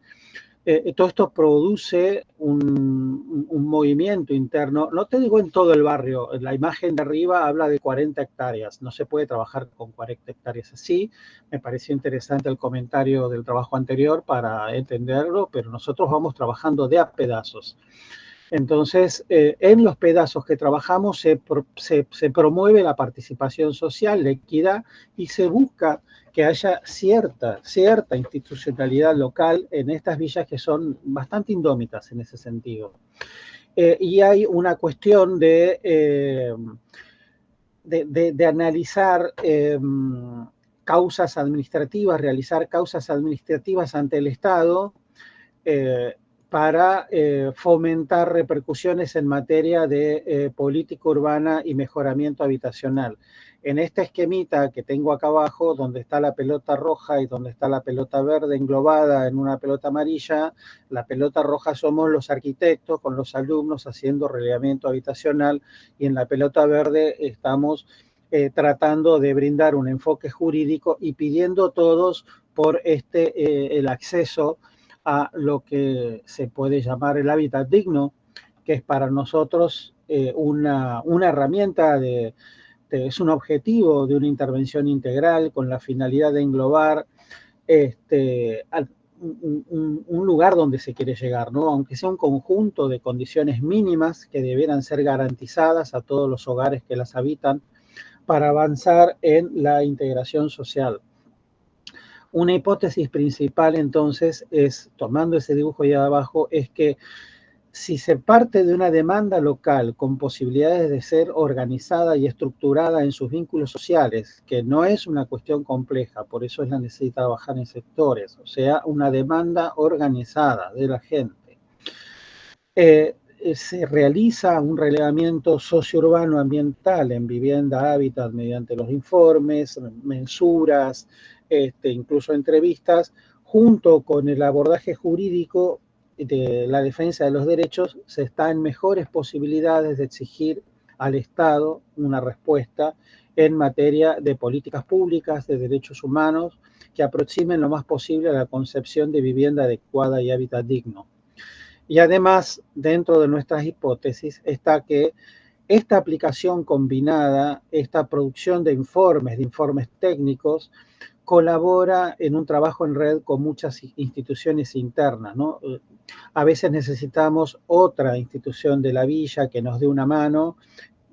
Todo esto produce un movimiento interno, no te digo en todo el barrio, la imagen de arriba habla de 40 hectáreas, no se puede trabajar con 40 hectáreas así, me pareció interesante el comentario del trabajo anterior para entenderlo, pero nosotros vamos trabajando de a pedazos. Entonces, en los pedazos que trabajamos se promueve la participación social, la equidad y se busca que haya cierta institucionalidad local en estas villas que son bastante indómitas en ese sentido. Y hay una cuestión de analizar causas administrativas, realizar causas administrativas ante el Estado, para fomentar repercusiones en materia de política urbana y mejoramiento habitacional. En esta esquemita que tengo acá abajo, donde está la pelota roja y donde está la pelota verde englobada en una pelota amarilla, la pelota roja somos los arquitectos con los alumnos haciendo relevamiento habitacional y en la pelota verde estamos tratando de brindar un enfoque jurídico y pidiendo todos por el acceso a lo que se puede llamar el hábitat digno, que es para nosotros una herramienta es un objetivo de una intervención integral con la finalidad de englobar un lugar donde se quiere llegar, ¿no? Aunque sea un conjunto de condiciones mínimas que debieran ser garantizadas a todos los hogares que las habitan para avanzar en la integración social. Una hipótesis principal entonces es, tomando ese dibujo ahí abajo, es que si se parte de una demanda local con posibilidades de ser organizada y estructurada en sus vínculos sociales, que no es una cuestión compleja, por eso es la necesidad de trabajar en sectores, o sea, una demanda organizada de la gente, se realiza un relevamiento socio-urbano ambiental en vivienda, hábitat, mediante los informes, mensuras, incluso entrevistas, junto con el abordaje jurídico de la defensa de los derechos, se está en mejores posibilidades de exigir al Estado una respuesta en materia de políticas públicas, de derechos humanos, que aproximen lo más posible a la concepción de vivienda adecuada y hábitat digno. Y además, dentro de nuestras hipótesis, está que esta aplicación combinada, esta producción de informes técnicos, colabora en un trabajo en red con muchas instituciones internas, ¿no? A veces necesitamos otra institución de la villa que nos dé una mano,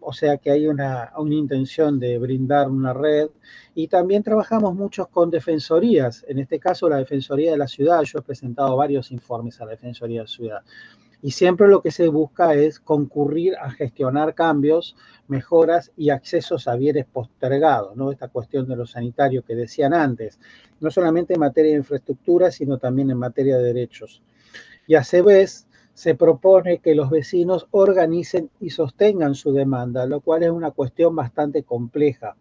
o sea que hay una intención de brindar una red, y también trabajamos mucho con defensorías, en este caso la Defensoría de la Ciudad. Yo he presentado varios informes a la Defensoría de la Ciudad, y siempre lo que se busca es concurrir a gestionar cambios, mejoras y accesos a bienes postergados, ¿no? Esta cuestión de lo sanitario que decían antes, no solamente en materia de infraestructura, sino también en materia de derechos. Y a su vez, se propone que los vecinos organicen y sostengan su demanda, lo cual es una cuestión bastante compleja.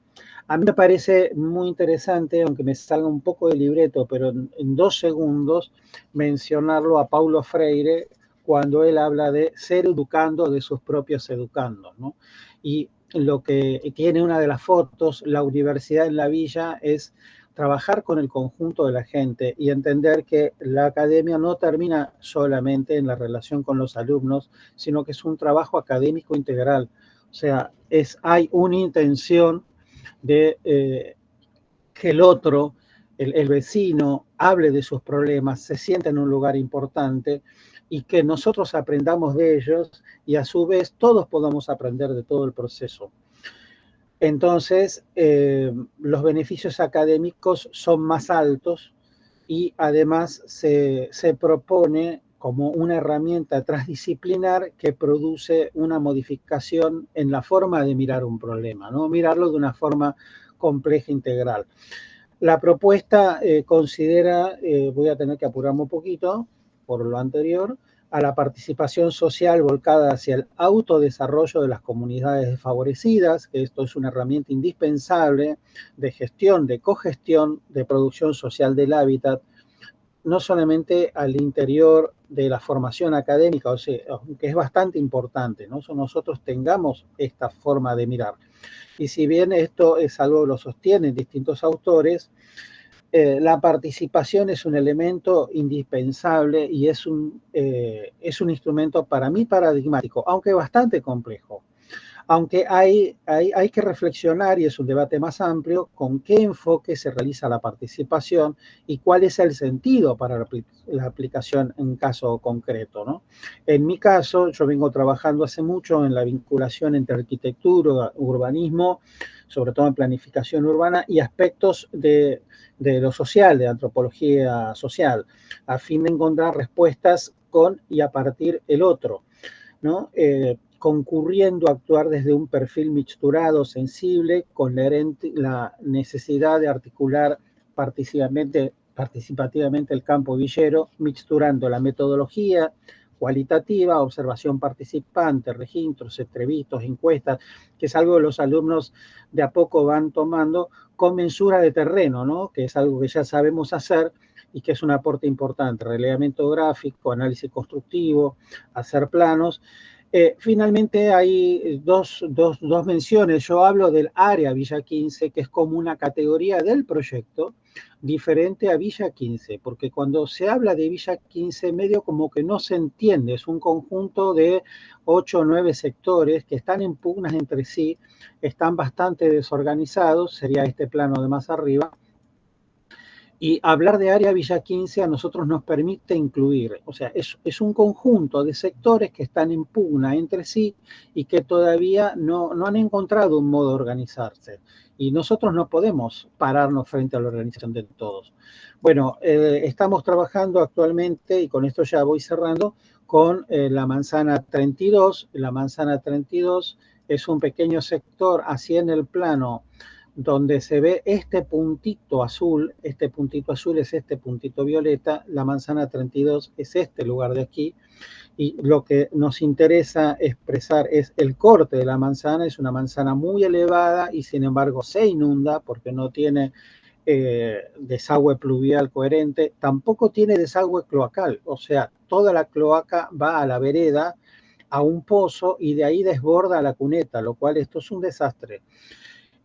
A mí me parece muy interesante, aunque me salga un poco de libreto, pero en 2 segundos, mencionarlo a Paulo Freire cuando él habla de ser educando de sus propios educandos, ¿no? Y lo que tiene una de las fotos, la universidad en la villa, es trabajar con el conjunto de la gente y entender que la academia no termina solamente en la relación con los alumnos, sino que es un trabajo académico integral. O sea, hay una intención de que el otro, el vecino, hable de sus problemas, se sienta en un lugar importante y que nosotros aprendamos de ellos y a su vez todos podamos aprender de todo el proceso. Entonces, los beneficios académicos son más altos y además se propone como una herramienta transdisciplinar que produce una modificación en la forma de mirar un problema, ¿no? Mirarlo de una forma compleja, integral. La propuesta considera, voy a tener que apurarme un poquito por lo anterior, a la participación social volcada hacia el autodesarrollo de las comunidades desfavorecidas, que esto es una herramienta indispensable de gestión, de cogestión, de producción social del hábitat, no solamente al interior de la formación académica, o sea, que es bastante importante, ¿no? Nosotros tengamos esta forma de mirar. Y si bien esto es algo que lo sostienen distintos autores, la participación es un elemento indispensable y es un instrumento para mí paradigmático, aunque bastante complejo. Aunque hay que reflexionar, y es un debate más amplio, con qué enfoque se realiza la participación y cuál es el sentido para la aplicación en caso concreto, ¿no? En mi caso, yo vengo trabajando hace mucho en la vinculación entre arquitectura, urbanismo, sobre todo en planificación urbana, y aspectos de lo social, de antropología social, a fin de encontrar respuestas con y a partir el otro, ¿no? Concurriendo a actuar desde un perfil mixturado, sensible, con la necesidad de articular participativamente el campo villero, mixturando la metodología cualitativa, observación participante, registros, entrevistas, encuestas, que es algo que los alumnos de a poco van tomando, con mensura de terreno, ¿no? Que es algo que ya sabemos hacer y que es un aporte importante, relevamiento gráfico, análisis constructivo, hacer planos. Finalmente hay dos menciones. Yo hablo del área Villa 15, que es como una categoría del proyecto, diferente a Villa 15, porque cuando se habla de Villa 15, medio como que no se entiende, es un conjunto de 8 o 9 sectores que están en pugnas entre sí, están bastante desorganizados, sería este plano de más arriba, Y hablar de área Villa 15 a nosotros nos permite incluir, o sea, es un conjunto de sectores que están en pugna entre sí y que todavía no han encontrado un modo de organizarse. Y nosotros no podemos pararnos frente a la organización de todos. Bueno, estamos trabajando actualmente, y con esto ya voy cerrando, con la manzana 32. La manzana 32 es un pequeño sector así en el plano donde se ve este puntito azul es este puntito violeta, la manzana 32 es este lugar de aquí, y lo que nos interesa expresar es el corte de la manzana. Es una manzana muy elevada y sin embargo se inunda porque no tiene desagüe pluvial coherente, tampoco tiene desagüe cloacal, o sea, toda la cloaca va a la vereda, a un pozo, y de ahí desborda a la cuneta, lo cual esto es un desastre.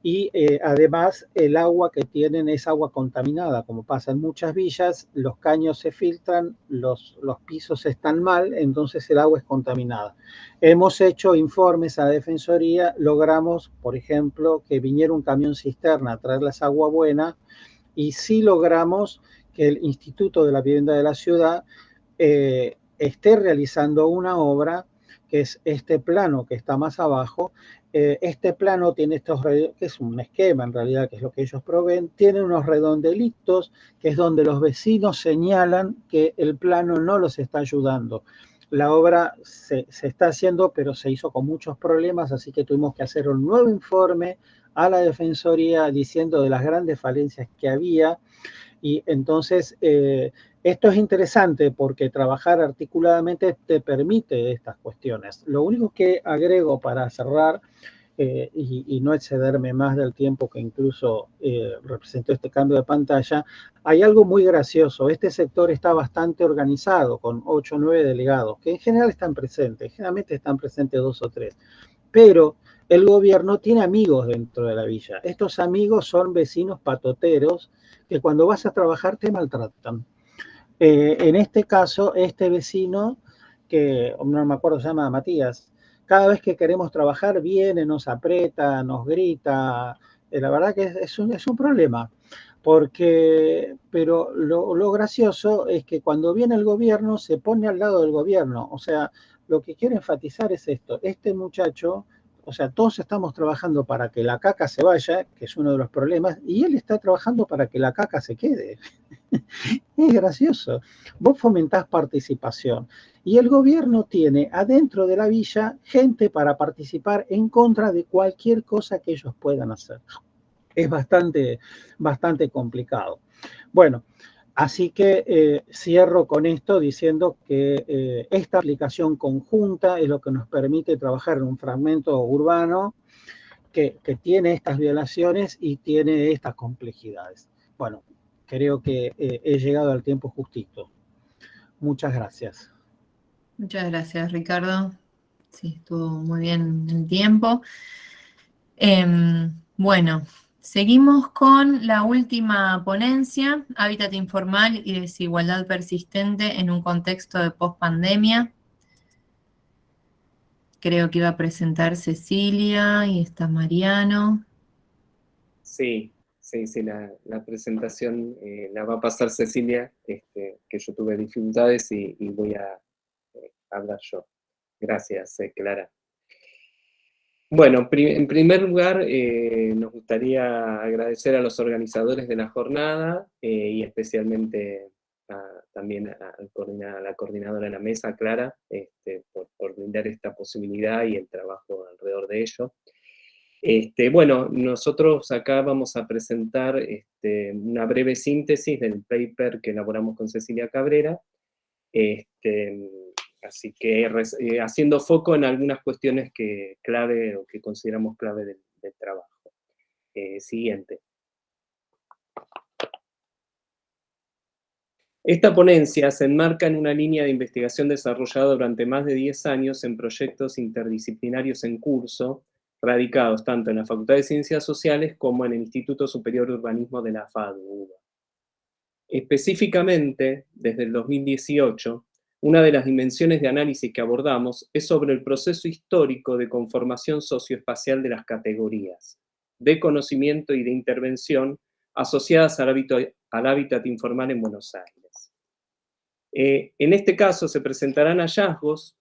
Y además el agua que tienen es agua contaminada, como pasa en muchas villas, los caños se filtran, los pisos están mal, entonces el agua es contaminada. Hemos hecho informes a la Defensoría, logramos, por ejemplo, que viniera un camión cisterna a traerles agua buena, y sí logramos que el Instituto de la Vivienda de la Ciudad esté realizando una obra, que es este plano que está más abajo. Este plano tiene que es un esquema en realidad, que es lo que ellos proveen, tiene unos redondelitos, que es donde los vecinos señalan que el plano no los está ayudando. La obra se está haciendo, pero se hizo con muchos problemas, así que tuvimos que hacer un nuevo informe a la Defensoría diciendo de las grandes falencias que había. Y entonces esto es interesante porque trabajar articuladamente te permite estas cuestiones. Lo único que agrego para cerrar, y no excederme más del tiempo que incluso representó este cambio de pantalla, hay algo muy gracioso. Este sector está bastante organizado, con 8 o 9 delegados, que en general están presentes, generalmente están presentes 2 o 3, pero el gobierno tiene amigos dentro de la villa. Estos amigos son vecinos patoteros que cuando vas a trabajar te maltratan. En este caso, este vecino, que no me acuerdo, se llama Matías, cada vez que queremos trabajar viene, nos aprieta, nos grita. La verdad que es un problema. Pero lo gracioso es que cuando viene el gobierno se pone al lado del gobierno. O sea, lo que quiero enfatizar es esto. Este muchacho, o sea, todos estamos trabajando para que la caca se vaya, que es uno de los problemas, y él está trabajando para que la caca se quede. Es gracioso. Vos fomentás participación y el gobierno tiene adentro de la villa gente para participar en contra de cualquier cosa que ellos puedan hacer. Es bastante complicado. Bueno, así que cierro con esto diciendo que esta aplicación conjunta es lo que nos permite trabajar en un fragmento urbano que tiene estas violaciones y tiene estas complejidades. Bueno, creo que he llegado al tiempo justito. Muchas gracias. Muchas gracias, Ricardo. Sí, estuvo muy bien el tiempo. Bueno, seguimos con la última ponencia, Hábitat informal y desigualdad persistente en un contexto de pospandemia. Creo que iba a presentar Cecilia y está Mariano. Sí, la presentación la va a pasar Cecilia, que yo tuve dificultades y voy a hablar yo. Gracias, Clara. Bueno, en primer lugar, nos gustaría agradecer a los organizadores de la jornada y especialmente también a la coordinadora de la mesa, Clara, por brindar esta posibilidad y el trabajo alrededor de ello. Bueno, nosotros acá vamos a presentar una breve síntesis del paper que elaboramos con Cecilia Cabrera, así que haciendo foco en algunas cuestiones clave o que consideramos clave del trabajo. Siguiente. Esta ponencia se enmarca en una línea de investigación desarrollada durante más de 10 años en proyectos interdisciplinarios en curso, radicados tanto en la Facultad de Ciencias Sociales como en el Instituto Superior de Urbanismo de la FADU. Específicamente, desde el 2018, una de las dimensiones de análisis que abordamos es sobre el proceso histórico de conformación socioespacial de las categorías, de conocimiento y de intervención asociadas al hábitat informal en Buenos Aires. En este caso se presentarán hallazgos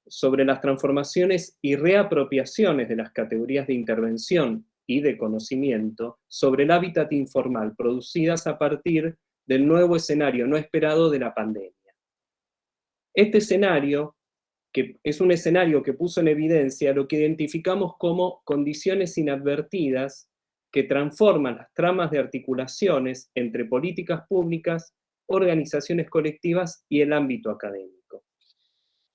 sobre las transformaciones y reapropiaciones de las categorías de intervención y de conocimiento sobre el hábitat informal producidas a partir del nuevo escenario no esperado de la pandemia. Este escenario, que es un escenario que puso en evidencia lo que identificamos como condiciones inadvertidas que transforman las tramas de articulaciones entre políticas públicas, organizaciones colectivas y el ámbito académico.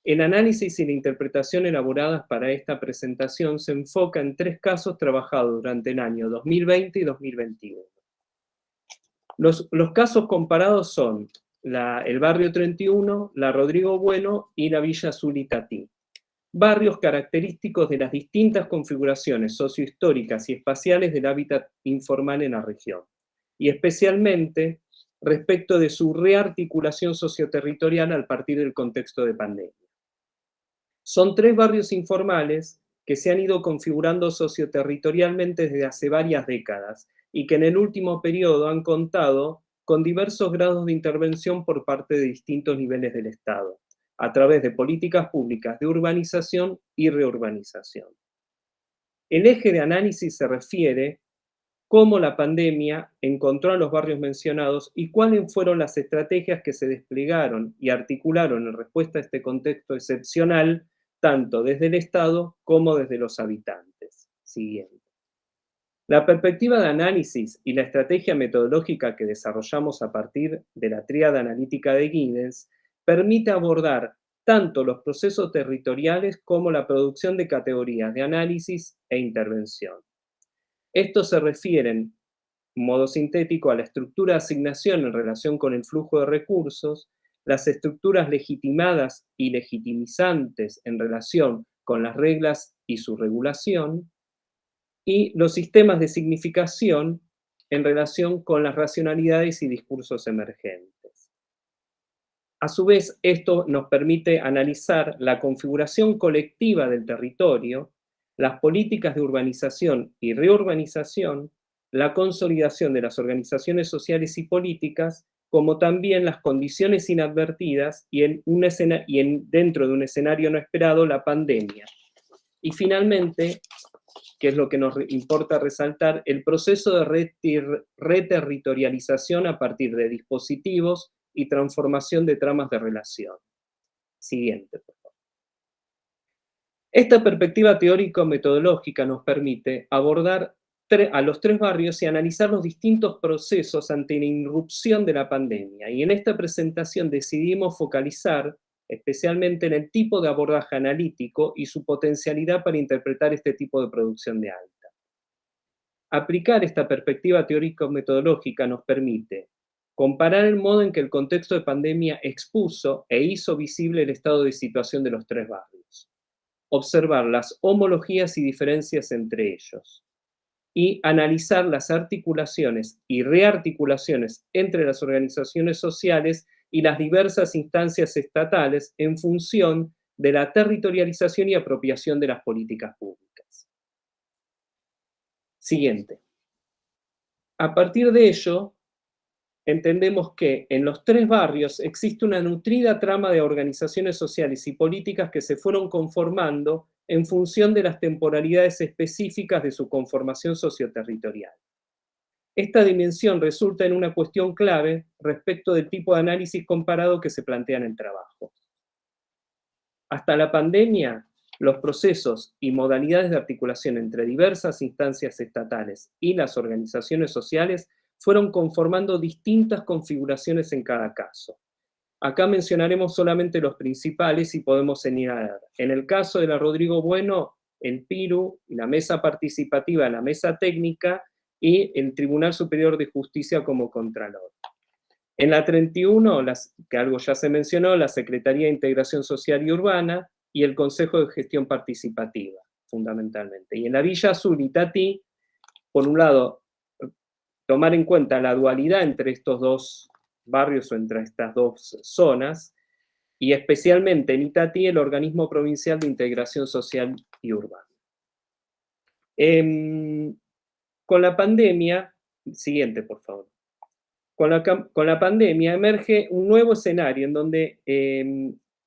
El análisis y la interpretación elaboradas para esta presentación se enfoca en 3 casos trabajados durante el año 2020 y 2021. Los casos comparados son el barrio 31, la Rodrigo Bueno y la Villa Azul Itatí. Barrios característicos de las distintas configuraciones sociohistóricas y espaciales del hábitat informal en la región, y especialmente respecto de su rearticulación socioterritorial a partir del contexto de pandemia. Son 3 barrios informales que se han ido configurando socioterritorialmente desde hace varias décadas y que en el último periodo han contado con diversos grados de intervención por parte de distintos niveles del Estado, a través de políticas públicas de urbanización y reurbanización. El eje de análisis se refiere cómo la pandemia encontró a los barrios mencionados y cuáles fueron las estrategias que se desplegaron y articularon en respuesta a este contexto excepcional, tanto desde el Estado como desde los habitantes. Siguiente. La perspectiva de análisis y la estrategia metodológica que desarrollamos a partir de la tríada analítica de Giddens permite abordar tanto los procesos territoriales como la producción de categorías de análisis e intervención. Estos se refieren, en modo sintético, a la estructura de asignación en relación con el flujo de recursos, las estructuras legitimadas y legitimizantes en relación con las reglas y su regulación, y los sistemas de significación en relación con las racionalidades y discursos emergentes. A su vez, esto nos permite analizar la configuración colectiva del territorio, las políticas de urbanización y reurbanización, la consolidación de las organizaciones sociales y políticas, como también las condiciones inadvertidas y dentro de un escenario no esperado, la pandemia. Y finalmente, que es lo que nos importa resaltar, el proceso de reterritorialización a partir de dispositivos y transformación de tramas de relación. Siguiente, por favor. Esta perspectiva teórico-metodológica nos permite abordar a los 3 barrios y analizar los distintos procesos ante la irrupción de la pandemia. Y en esta presentación decidimos focalizar especialmente en el tipo de abordaje analítico y su potencialidad para interpretar este tipo de producción de hábitat. Aplicar esta perspectiva teórico-metodológica nos permite comparar el modo en que el contexto de pandemia expuso e hizo visible el estado de situación de los 3 barrios, observar las homologías y diferencias entre ellos, y analizar las articulaciones y rearticulaciones entre las organizaciones sociales y las diversas instancias estatales en función de la territorialización y apropiación de las políticas públicas. Siguiente. A partir de ello, entendemos que en los 3 barrios existe una nutrida trama de organizaciones sociales y políticas que se fueron conformando en función de las temporalidades específicas de su conformación socioterritorial. Esta dimensión resulta en una cuestión clave respecto del tipo de análisis comparado que se plantea en el trabajo. Hasta la pandemia, los procesos y modalidades de articulación entre diversas instancias estatales y las organizaciones sociales fueron conformando distintas configuraciones en cada caso. Acá mencionaremos solamente los principales y podemos señalar, en el caso de la Rodrigo Bueno, el PIRU, la mesa participativa, la mesa técnica y el Tribunal Superior de Justicia como Contralor. En la 31, que algo ya se mencionó, la Secretaría de Integración Social y Urbana y el Consejo de Gestión Participativa, fundamentalmente. Y en la Villa Azul y Itatí, por un lado, tomar en cuenta la dualidad entre estos 2 barrios o entre estas 2 zonas, y especialmente en Itatí el Organismo Provincial de Integración Social y Urbana. Con la pandemia, Siguiente, por favor. Con la pandemia emerge un nuevo escenario en donde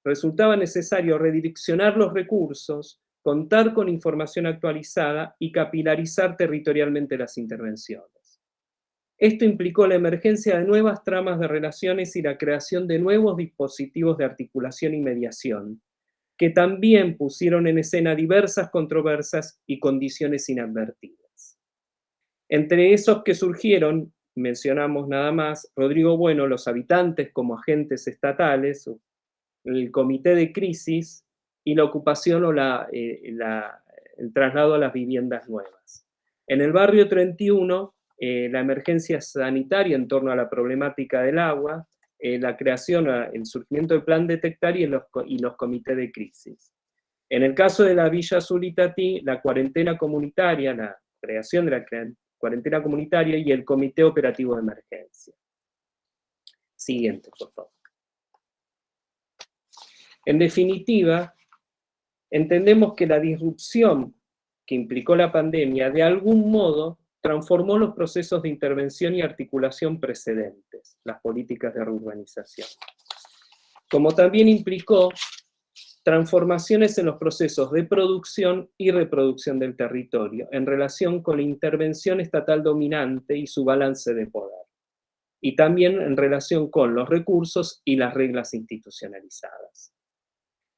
resultaba necesario redireccionar los recursos, contar con información actualizada y capilarizar territorialmente las intervenciones. Esto implicó la emergencia de nuevas tramas de relaciones y la creación de nuevos dispositivos de articulación y mediación, que también pusieron en escena diversas controversias y condiciones inadvertidas. Entre esos que surgieron, mencionamos nada más, Rodrigo Bueno, los habitantes como agentes estatales, el comité de crisis y la ocupación o el traslado a las viviendas nuevas. En el barrio 31, la emergencia sanitaria en torno a la problemática del agua, la creación, el surgimiento del plan Detectar y los comités de crisis. En el caso de la Villa Azul Itatí, la cuarentena comunitaria, la creación de la cuarentena comunitaria y el comité operativo de emergencia. Siguiente, por favor. En definitiva, entendemos que la disrupción que implicó la pandemia de algún modo transformó los procesos de intervención y articulación precedentes, las políticas de reurbanización. Como también implicó transformaciones en los procesos de producción y reproducción del territorio en relación con la intervención estatal dominante y su balance de poder, y también en relación con los recursos y las reglas institucionalizadas.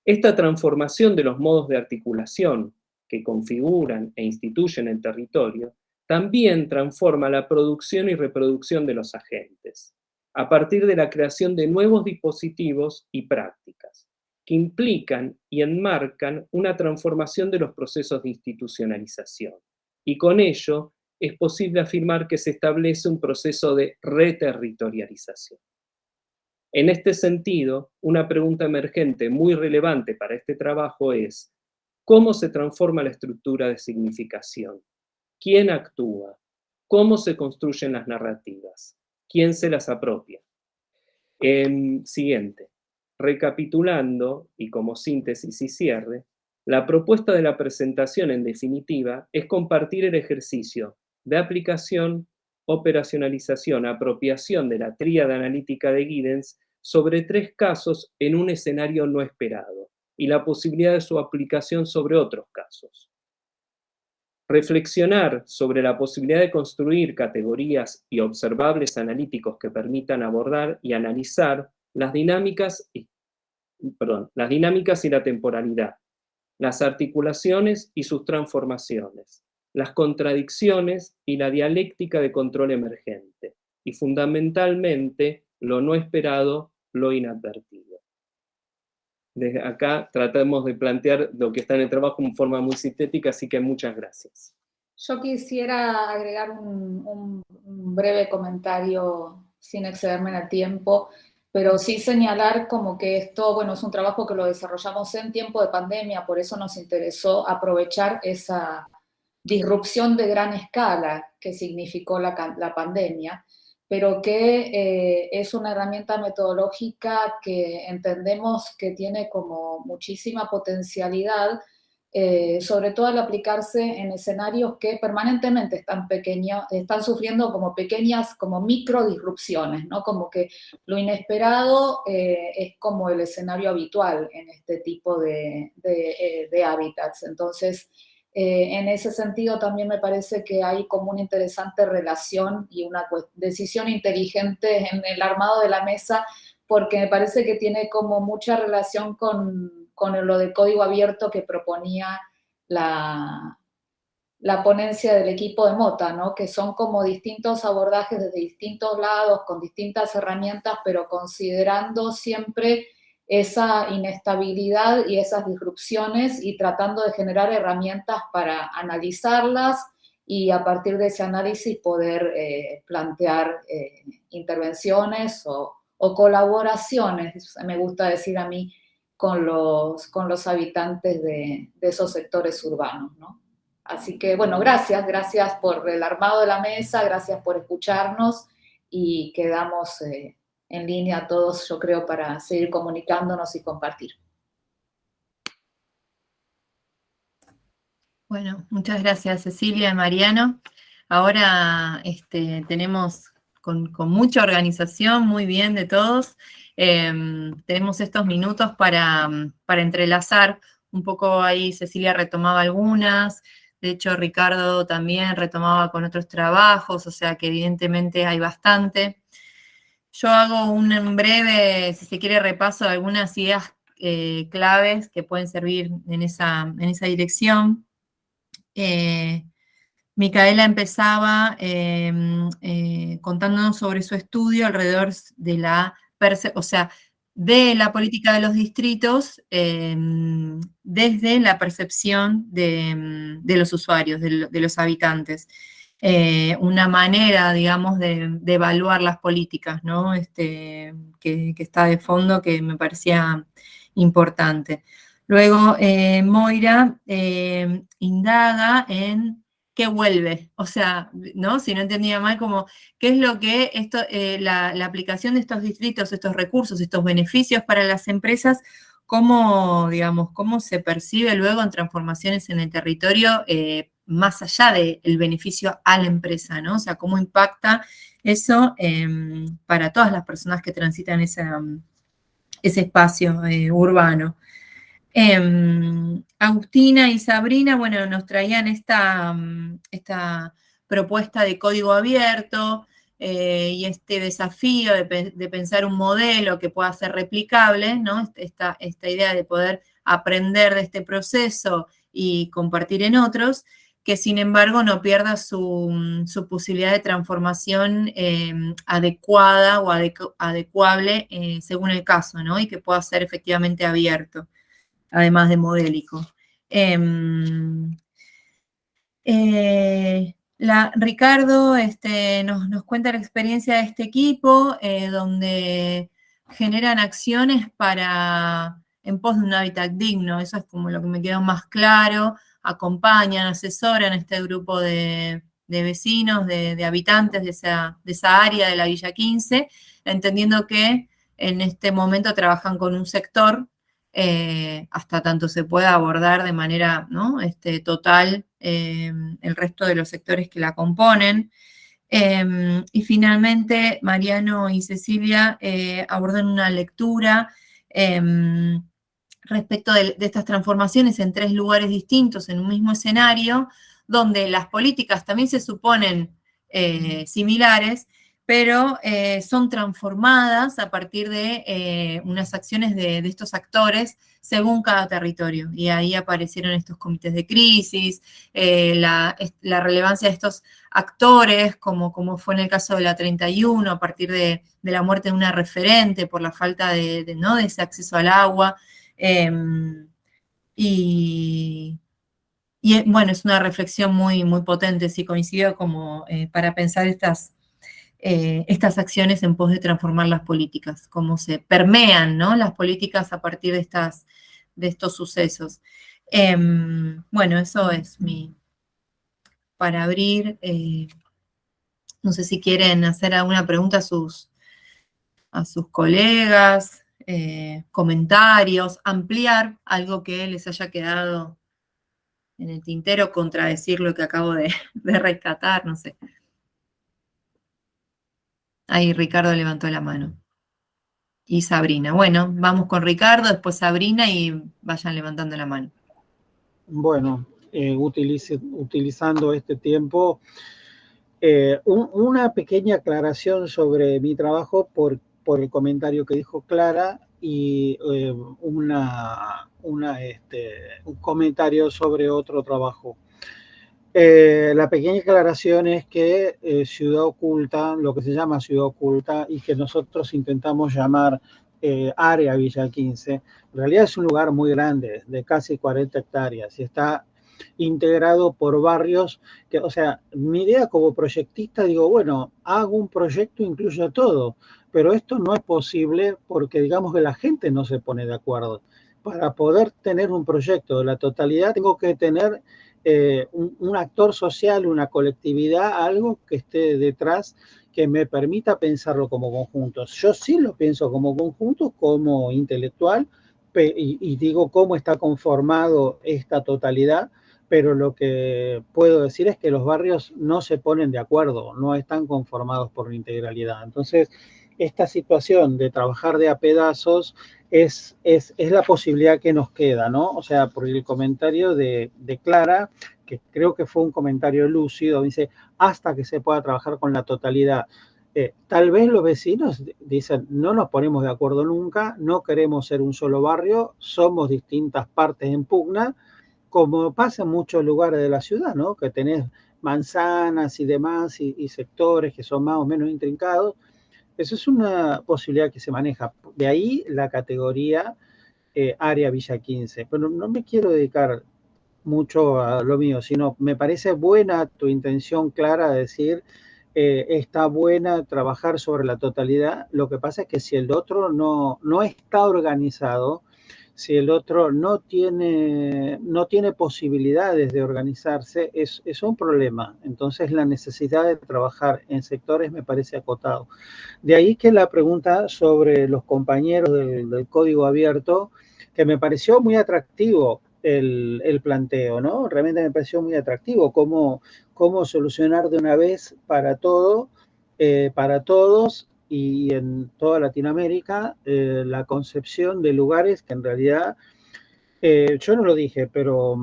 Esta transformación de los modos de articulación que configuran e instituyen el territorio también transforma la producción y reproducción de los agentes, a partir de la creación de nuevos dispositivos y prácticas, que implican y enmarcan una transformación de los procesos de institucionalización. Y con ello es posible afirmar que se establece un proceso de reterritorialización. En este sentido, una pregunta emergente muy relevante para este trabajo es: ¿cómo se transforma la estructura de significación? ¿Quién actúa? ¿Cómo se construyen las narrativas? ¿Quién se las apropia? Siguiente. Recapitulando, y como síntesis y cierre, la propuesta de la presentación, en definitiva, es compartir el ejercicio de aplicación, operacionalización, apropiación de la tríada analítica de Giddens sobre 3 casos en un escenario no esperado, y la posibilidad de su aplicación sobre otros casos. Reflexionar sobre la posibilidad de construir categorías y observables analíticos que permitan abordar y analizar las dinámicas y la temporalidad, las articulaciones y sus transformaciones, las contradicciones y la dialéctica de control emergente, y fundamentalmente lo no esperado, lo inadvertido. Desde acá tratamos de plantear lo que está en el trabajo en forma muy sintética, así que muchas gracias. Yo quisiera agregar un breve comentario sin excederme en el tiempo, pero sí señalar como que esto, bueno, es un trabajo que lo desarrollamos en tiempo de pandemia, por eso nos interesó aprovechar esa disrupción de gran escala que significó la pandemia, pero que es una herramienta metodológica que entendemos que tiene como muchísima potencialidad, sobre todo al aplicarse en escenarios que permanentemente están sufriendo como pequeñas, como micro disrupciones, ¿no? Como que lo inesperado es como el escenario habitual en este tipo de hábitats. Entonces, en ese sentido también me parece que hay como una interesante relación y una decisión inteligente en el armado de la mesa, porque me parece que tiene como mucha relación con lo de código abierto que proponía la ponencia del equipo de Mota, ¿no? Que son como distintos abordajes desde distintos lados, con distintas herramientas, pero considerando siempre esa inestabilidad y esas disrupciones y tratando de generar herramientas para analizarlas y a partir de ese análisis poder plantear intervenciones o colaboraciones, me gusta decir a mí, con los habitantes de esos sectores urbanos, ¿no? Así que, bueno, gracias por el armado de la mesa, gracias por escucharnos y quedamos en línea todos, yo creo, para seguir comunicándonos y compartir. Bueno, muchas gracias, Cecilia y Mariano. ahora tenemos con mucha organización, muy bien de todos, tenemos estos minutos para entrelazar un poco ahí. Cecilia retomaba algunas, de hecho Ricardo también retomaba con otros trabajos, o sea que evidentemente hay bastante. Yo hago un breve, si se quiere, repaso de algunas ideas claves que pueden servir en esa dirección. Micaela empezaba contándonos sobre su estudio alrededor de de la política de los distritos desde la percepción de los usuarios, de los habitantes. Una manera, digamos, de evaluar las políticas, ¿no? Que está de fondo, que me parecía importante. Luego, Moira indaga en qué vuelve, o sea, ¿no? Si no entendía mal, como qué es lo que la aplicación de estos distritos, estos recursos, estos beneficios para las empresas, cómo, digamos, cómo se percibe luego en transformaciones en el territorio, más allá del beneficio a la empresa, ¿no? O sea, cómo impacta eso para todas las personas que transitan ese espacio urbano. Agustina y Sabrina, bueno, nos traían esta propuesta de código abierto y este desafío de pensar un modelo que pueda ser replicable, ¿no? Esta idea de poder aprender de este proceso y compartir en otros, que sin embargo no pierda su posibilidad de transformación adecuada o adecuable según el caso, ¿no? Y que pueda ser efectivamente abierto, además de modélico. Ricardo nos cuenta la experiencia de este equipo, donde generan acciones en pos de un hábitat digno. Eso es como lo que me quedó más claro. Acompañan, asesoran este grupo de vecinos, de habitantes de esa área de la Villa 15, entendiendo que en este momento trabajan con un sector hasta tanto se pueda abordar de manera, ¿no? Total el resto de los sectores que la componen. Y finalmente, Mariano y Cecilia abordan una lectura respecto de estas transformaciones en 3 lugares distintos en un mismo escenario, donde las políticas también se suponen similares, pero son transformadas a partir de unas acciones de estos actores según cada territorio. Y ahí aparecieron estos comités de crisis, la relevancia de estos actores, como fue en el caso de la 31, a partir de la muerte de una referente por la falta de ese acceso al agua. Bueno, es una reflexión muy, muy potente, sí coincido, como para pensar estas acciones en pos de transformar las políticas, cómo se permean, ¿no? Las políticas a partir de estos sucesos. Bueno, eso es para abrir. No sé si quieren hacer alguna pregunta a sus colegas, comentarios, ampliar algo que les haya quedado en el tintero, contradecir lo que acabo de rescatar, no sé. Ahí Ricardo levantó la mano. Y Sabrina. Bueno, vamos con Ricardo, después Sabrina y vayan levantando la mano. Bueno, utilizando este tiempo, una pequeña aclaración sobre mi trabajo por el comentario que dijo Clara y un comentario sobre otro trabajo. La pequeña aclaración es que Ciudad Oculta, lo que se llama Ciudad Oculta y que nosotros intentamos llamar área Villa 15, en realidad es un lugar muy grande, de casi 40 hectáreas, y está integrado por barrios que, o sea, mi idea como proyectista, digo, bueno, hago un proyecto, incluyo todo, pero esto no es posible porque digamos que la gente no se pone de acuerdo. Para poder tener un proyecto de la totalidad, tengo que tener un actor social, una colectividad, algo que esté detrás que me permita pensarlo como conjuntos. Yo sí lo pienso como conjunto, como intelectual, y digo cómo está conformado esta totalidad, pero lo que puedo decir es que los barrios no se ponen de acuerdo, no están conformados por la integralidad. Entonces, esta situación de trabajar de a pedazos es la posibilidad que nos queda, ¿no? O sea, por el comentario de Clara, que creo que fue un comentario lúcido, dice, hasta que se pueda trabajar con la totalidad. Tal vez los vecinos dicen, no nos ponemos de acuerdo nunca, no queremos ser un solo barrio, somos distintas partes en pugna, como pasa en muchos lugares de la ciudad, ¿no? Que tenés manzanas y demás y sectores que son más o menos intrincados. Eso es una posibilidad que se maneja. De ahí la categoría área Villa 15. Pero no me quiero dedicar mucho a lo mío, sino me parece buena tu intención clara de decir, está buena trabajar sobre la totalidad. Lo que pasa es que si el otro no está organizado, si el otro no tiene posibilidades de organizarse, es un problema. Entonces la necesidad de trabajar en sectores me parece acotado. De ahí que la pregunta sobre los compañeros del código abierto, que me pareció muy atractivo el planteo, ¿no? Realmente me pareció muy atractivo cómo solucionar de una vez para todo, para todos y en toda Latinoamérica la concepción de lugares que en realidad, yo no lo dije, pero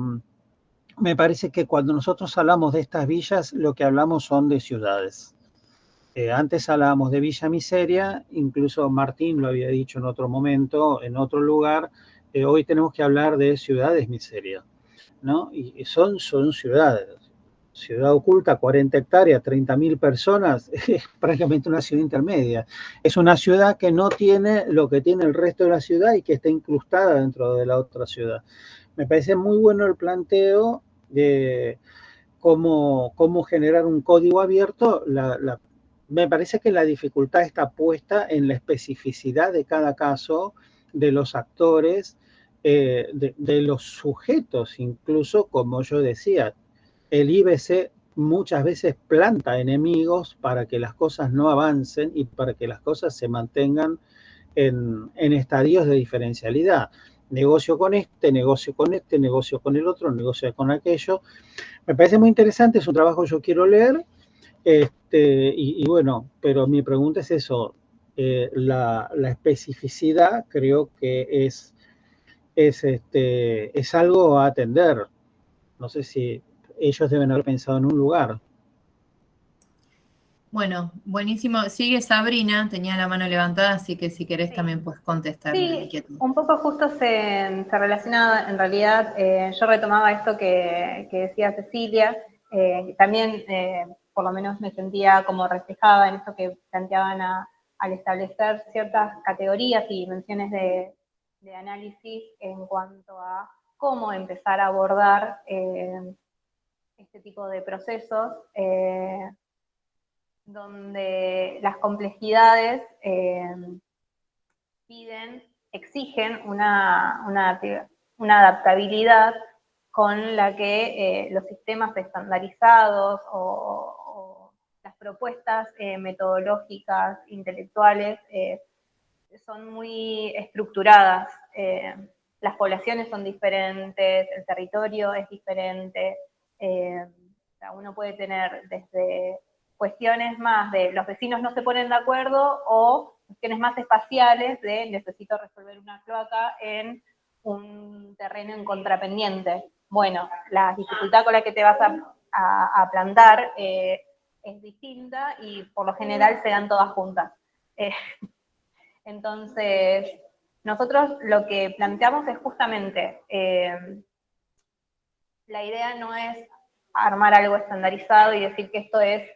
me parece que cuando nosotros hablamos de estas villas, lo que hablamos son de ciudades. Antes hablábamos de Villa Miseria, incluso Martín lo había dicho en otro momento, en otro lugar, hoy tenemos que hablar de ciudades miseria, ¿no? Y son ciudades. Ciudad oculta, 40 hectáreas, 30.000 personas, es prácticamente una ciudad intermedia. Es una ciudad que no tiene lo que tiene el resto de la ciudad y que está incrustada dentro de la otra ciudad. Me parece muy bueno el planteo de cómo generar un código abierto. Me parece que la dificultad está puesta en la especificidad de cada caso, de los actores, de los sujetos, incluso, como yo decía, el IBC muchas veces planta enemigos para que las cosas no avancen y para que las cosas se mantengan en estadios de diferencialidad. Negocio con este, negocio con este, negocio con el otro, negocio con aquello. Me parece muy interesante, es un trabajo que yo quiero leer. Y bueno, pero mi pregunta es eso, la especificidad creo que es algo a atender. No sé si ellos deben haber pensado en un lugar. Bueno, buenísimo. Sigue Sabrina, tenía la mano levantada, así que si querés Sí. también puedes contestar la Sí, inquietud. un poco justo se relaciona, en realidad, yo retomaba esto que decía Cecilia, también por lo menos me sentía como reflejada en esto que planteaban al establecer ciertas categorías y dimensiones de análisis en cuanto a cómo empezar a abordar este tipo de procesos, donde las complejidades exigen una adaptabilidad con la que los sistemas estandarizados o las propuestas metodológicas, intelectuales, son muy estructuradas. Las poblaciones son diferentes, el territorio es diferente. O sea, uno puede tener desde cuestiones más de los vecinos no se ponen de acuerdo o cuestiones más espaciales de necesito resolver una cloaca en un terreno en contrapendiente. Bueno, la dificultad con la que te vas a plantar es distinta y por lo general se dan todas juntas. Entonces, nosotros lo que planteamos es justamente, la idea no es armar algo estandarizado y decir que esto es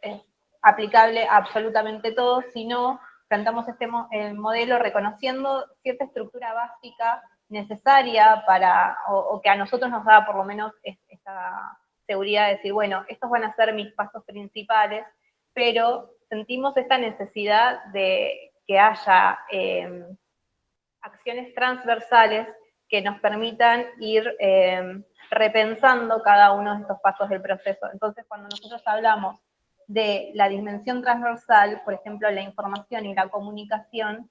aplicable a absolutamente todo, sino planteamos este modelo reconociendo cierta estructura básica necesaria para, o que a nosotros nos da por lo menos esta seguridad de decir, bueno, estos van a ser mis pasos principales, pero sentimos esta necesidad de que haya acciones transversales que nos permitan ir repensando cada uno de estos pasos del proceso. Entonces, cuando nosotros hablamos de la dimensión transversal, por ejemplo, la información y la comunicación,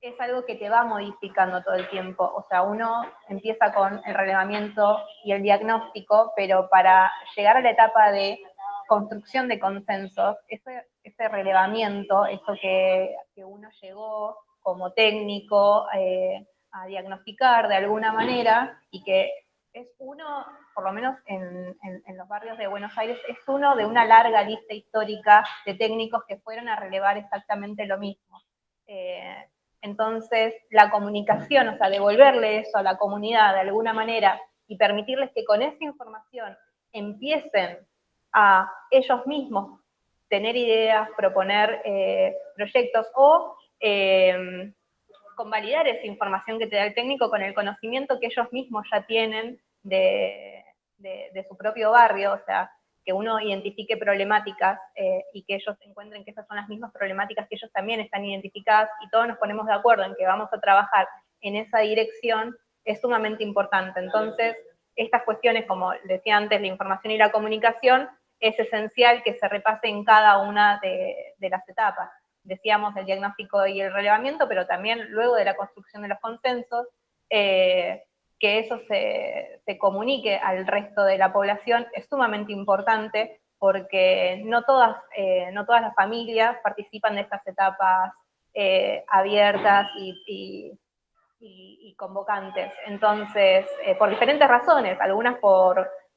es algo que te va modificando todo el tiempo. O sea, uno empieza con el relevamiento y el diagnóstico, pero para llegar a la etapa de construcción de consensos, ese relevamiento, eso que uno llegó como técnico a diagnosticar de alguna manera, y que es uno, por lo menos en los barrios de Buenos Aires, es uno de una larga lista histórica de técnicos que fueron a relevar exactamente lo mismo. Entonces, la comunicación, o sea, devolverle eso a la comunidad de alguna manera y permitirles que con esa información empiecen a ellos mismos tener ideas, proponer proyectos o convalidar esa información que te da el técnico con el conocimiento que ellos mismos ya tienen de su propio barrio, o sea, que uno identifique problemáticas y que ellos encuentren que esas son las mismas problemáticas que ellos también están identificadas y todos nos ponemos de acuerdo en que vamos a trabajar en esa dirección, es sumamente importante. Entonces, estas cuestiones, como decía antes, la información y la comunicación, es esencial que se repase en cada una de las etapas. Decíamos el diagnóstico y el relevamiento, pero también luego de la construcción de los consensos, que eso se comunique al resto de la población es sumamente importante porque no todas las familias participan de estas etapas abiertas y convocantes. Entonces, por diferentes razones, algunas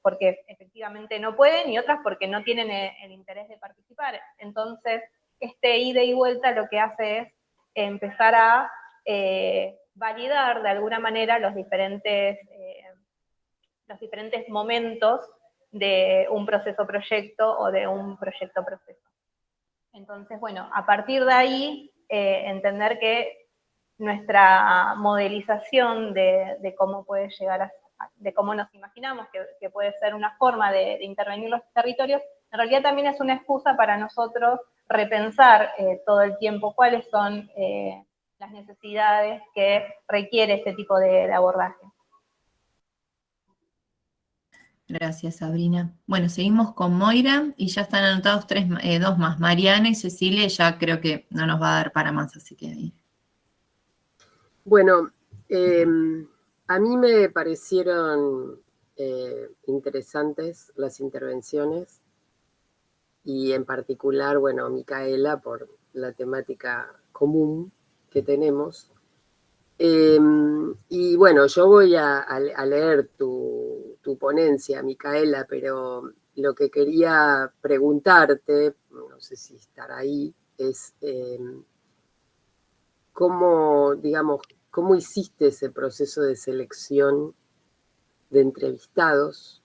porque efectivamente no pueden y otras porque no tienen el interés de participar. Entonces, este ida y vuelta lo que hace es empezar a validar de alguna manera los diferentes momentos de un proceso-proyecto o de un proyecto-proceso. Entonces, bueno, a partir de ahí, entender que nuestra modelización de cómo puede llegar de cómo nos imaginamos que puede ser una forma de intervenir los territorios, en realidad también es una excusa para nosotros repensar todo el tiempo cuáles son las necesidades que requiere este tipo de abordaje. Gracias, Sabrina. Bueno, seguimos con Moira y ya están anotados dos más, Mariana y Cecilia, y ya creo que no nos va a dar para más, así que ahí. Bueno, a mí me parecieron interesantes las intervenciones y en particular, bueno, Micaela por la temática común que tenemos. Y bueno, yo voy a leer tu ponencia, Micaela, pero lo que quería preguntarte, no sé si estará ahí, es cómo, digamos, cómo hiciste ese proceso de selección de entrevistados,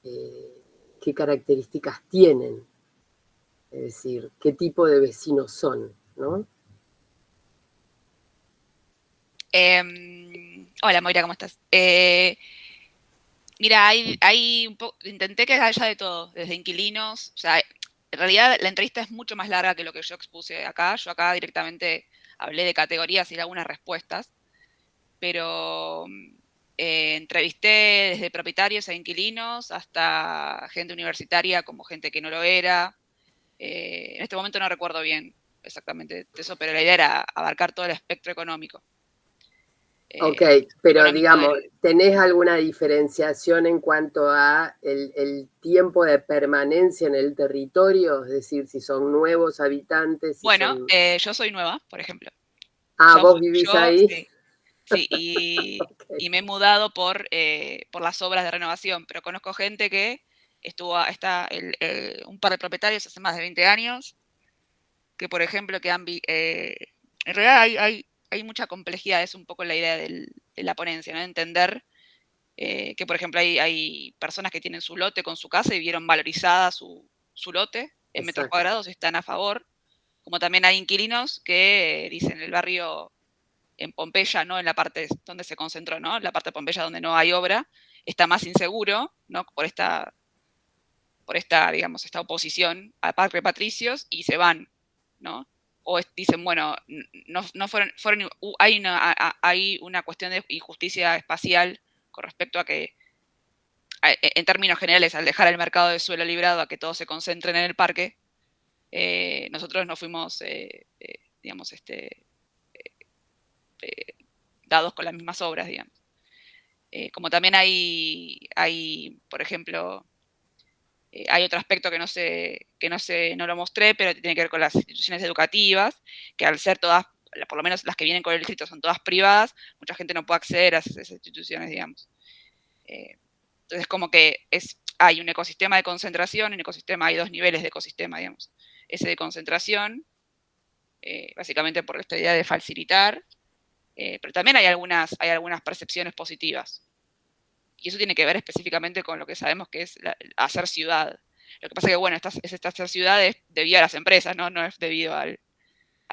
qué características tienen, es decir, qué tipo de vecinos son, ¿no? Hola, Moira, ¿cómo estás? Mira, intenté que haya de todo, desde inquilinos, o sea, en realidad la entrevista es mucho más larga que lo que yo expuse acá. Yo acá directamente hablé de categorías y de algunas respuestas, pero entrevisté desde propietarios a inquilinos hasta gente universitaria como gente que no lo era. En este momento no recuerdo bien exactamente eso, pero la idea era abarcar todo el espectro económico. Ok, pero digamos, ¿tenés alguna diferenciación en cuanto a el tiempo de permanencia en el territorio? Es decir, si son nuevos habitantes. Bueno, yo soy nueva, por ejemplo. ¿Vos vivís ahí? Sí, y me he mudado por las obras de renovación, pero conozco gente que un par de propietarios hace más de 20 años, que por ejemplo, en realidad hay mucha complejidad, es un poco la idea de la ponencia, ¿no? Entender que, por ejemplo, hay personas que tienen su lote con su casa y vieron valorizada su lote en metros cuadrados y están a favor, como también hay inquilinos que dicen el barrio en Pompeya, ¿no? En la parte donde se concentró, ¿no? La parte de Pompeya donde no hay obra, está más inseguro, ¿no? Por esta, digamos, esta oposición al Parque Patricios y se van, ¿no? O dicen, bueno, no fueron hay una cuestión de injusticia espacial con respecto a que, en términos generales, al dejar el mercado de suelo librado a que todos se concentren en el parque, nosotros no fuimos, digamos, dados con las mismas obras, digamos. Como también hay por ejemplo, hay otro aspecto que no lo mostré, pero tiene que ver con las instituciones educativas, que al ser todas, por lo menos las que vienen con el distrito, son todas privadas, mucha gente no puede acceder a esas instituciones, digamos. Entonces, como que hay un ecosistema de concentración, hay dos niveles de ecosistema, digamos. Ese de concentración, básicamente por esta idea de facilitar, pero también hay algunas percepciones positivas. Y eso tiene que ver específicamente con lo que sabemos que es hacer ciudad. Lo que pasa es que, bueno, esta ciudad es debido a las empresas, ¿no? No es debido al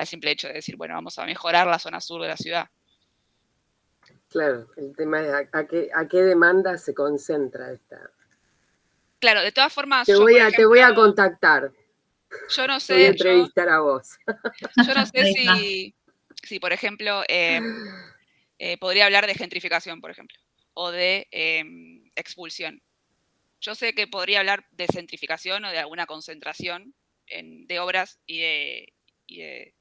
simple hecho de decir, bueno, vamos a mejorar la zona sur de la ciudad. Claro, el tema es a qué demanda se concentra esta. Claro, de todas formas, te voy a contactar. Yo no sé. Te voy a entrevistar a vos. Yo no sé si por ejemplo, podría hablar de gentrificación, por ejemplo, o de expulsión. Yo sé que podría hablar de centrificación o de alguna concentración de obras y de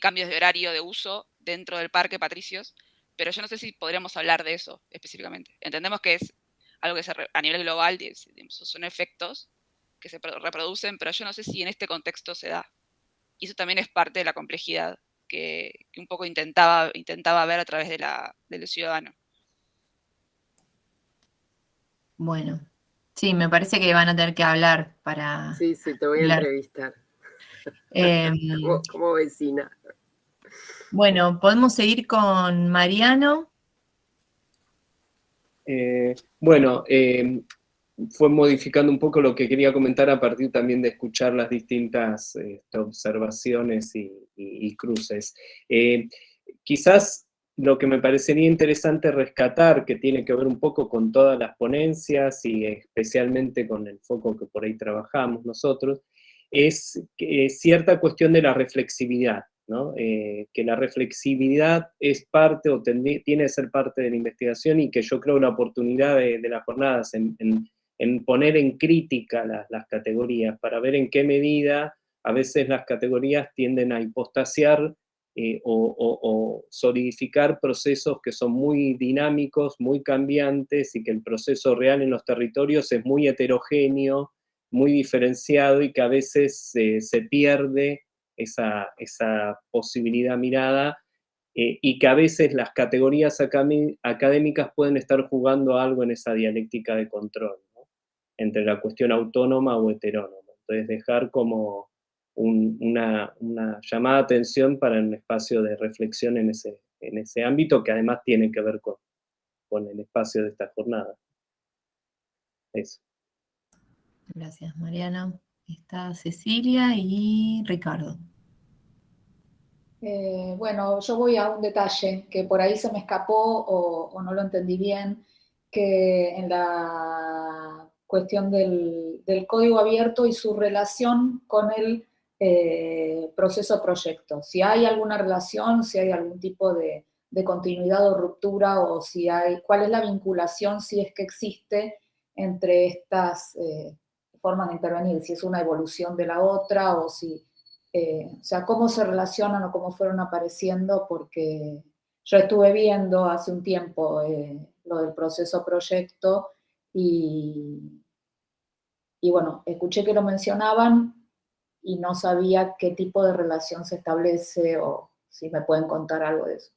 cambios de horario de uso dentro del Parque Patricios, pero yo no sé si podríamos hablar de eso específicamente. Entendemos que es algo que a nivel global, son efectos que se reproducen, pero yo no sé si en este contexto se da. Y eso también es parte de la complejidad que un poco intentaba ver a través del ciudadano. Bueno, sí, me parece que van a tener que hablar para... Sí, te voy a entrevistar. Como vecina. Bueno, podemos seguir con Mariano. Bueno, fue modificando un poco lo que quería comentar a partir también de escuchar las distintas observaciones y cruces. Quizás lo que me parecería interesante rescatar, que tiene que ver un poco con todas las ponencias y especialmente con el foco que por ahí trabajamos nosotros, es cierta cuestión de la reflexividad, ¿no? Que la reflexividad es parte o tiene que ser parte de la investigación y que yo creo la oportunidad de las jornadas en poner en crítica las categorías para ver en qué medida a veces las categorías tienden a hipostasiar o solidificar procesos que son muy dinámicos, muy cambiantes y que el proceso real en los territorios es muy heterogéneo, muy diferenciado y que a veces se pierde esa posibilidad mirada y que a veces las categorías académicas pueden estar jugando algo en esa dialéctica de control, ¿no? Entre la cuestión autónoma o heterónoma. Entonces dejar como una llamada de atención para un espacio de reflexión en ese ámbito que además tiene que ver con el espacio de esta jornada. Eso. Gracias, Mariano. Está Cecilia y Ricardo. Bueno, yo voy a un detalle que por ahí se me escapó o no lo entendí bien, que en la cuestión del código abierto y su relación con el proceso proyecto. Si hay alguna relación, si hay algún tipo de continuidad o ruptura, o si hay, cuál es la vinculación, si es que existe, entre estas formas de intervenir, si es una evolución de la otra o si... o sea, cómo se relacionan o cómo fueron apareciendo, porque yo estuve viendo hace un tiempo lo del proceso proyecto y bueno, escuché que lo mencionaban y no sabía qué tipo de relación se establece o si me pueden contar algo de eso.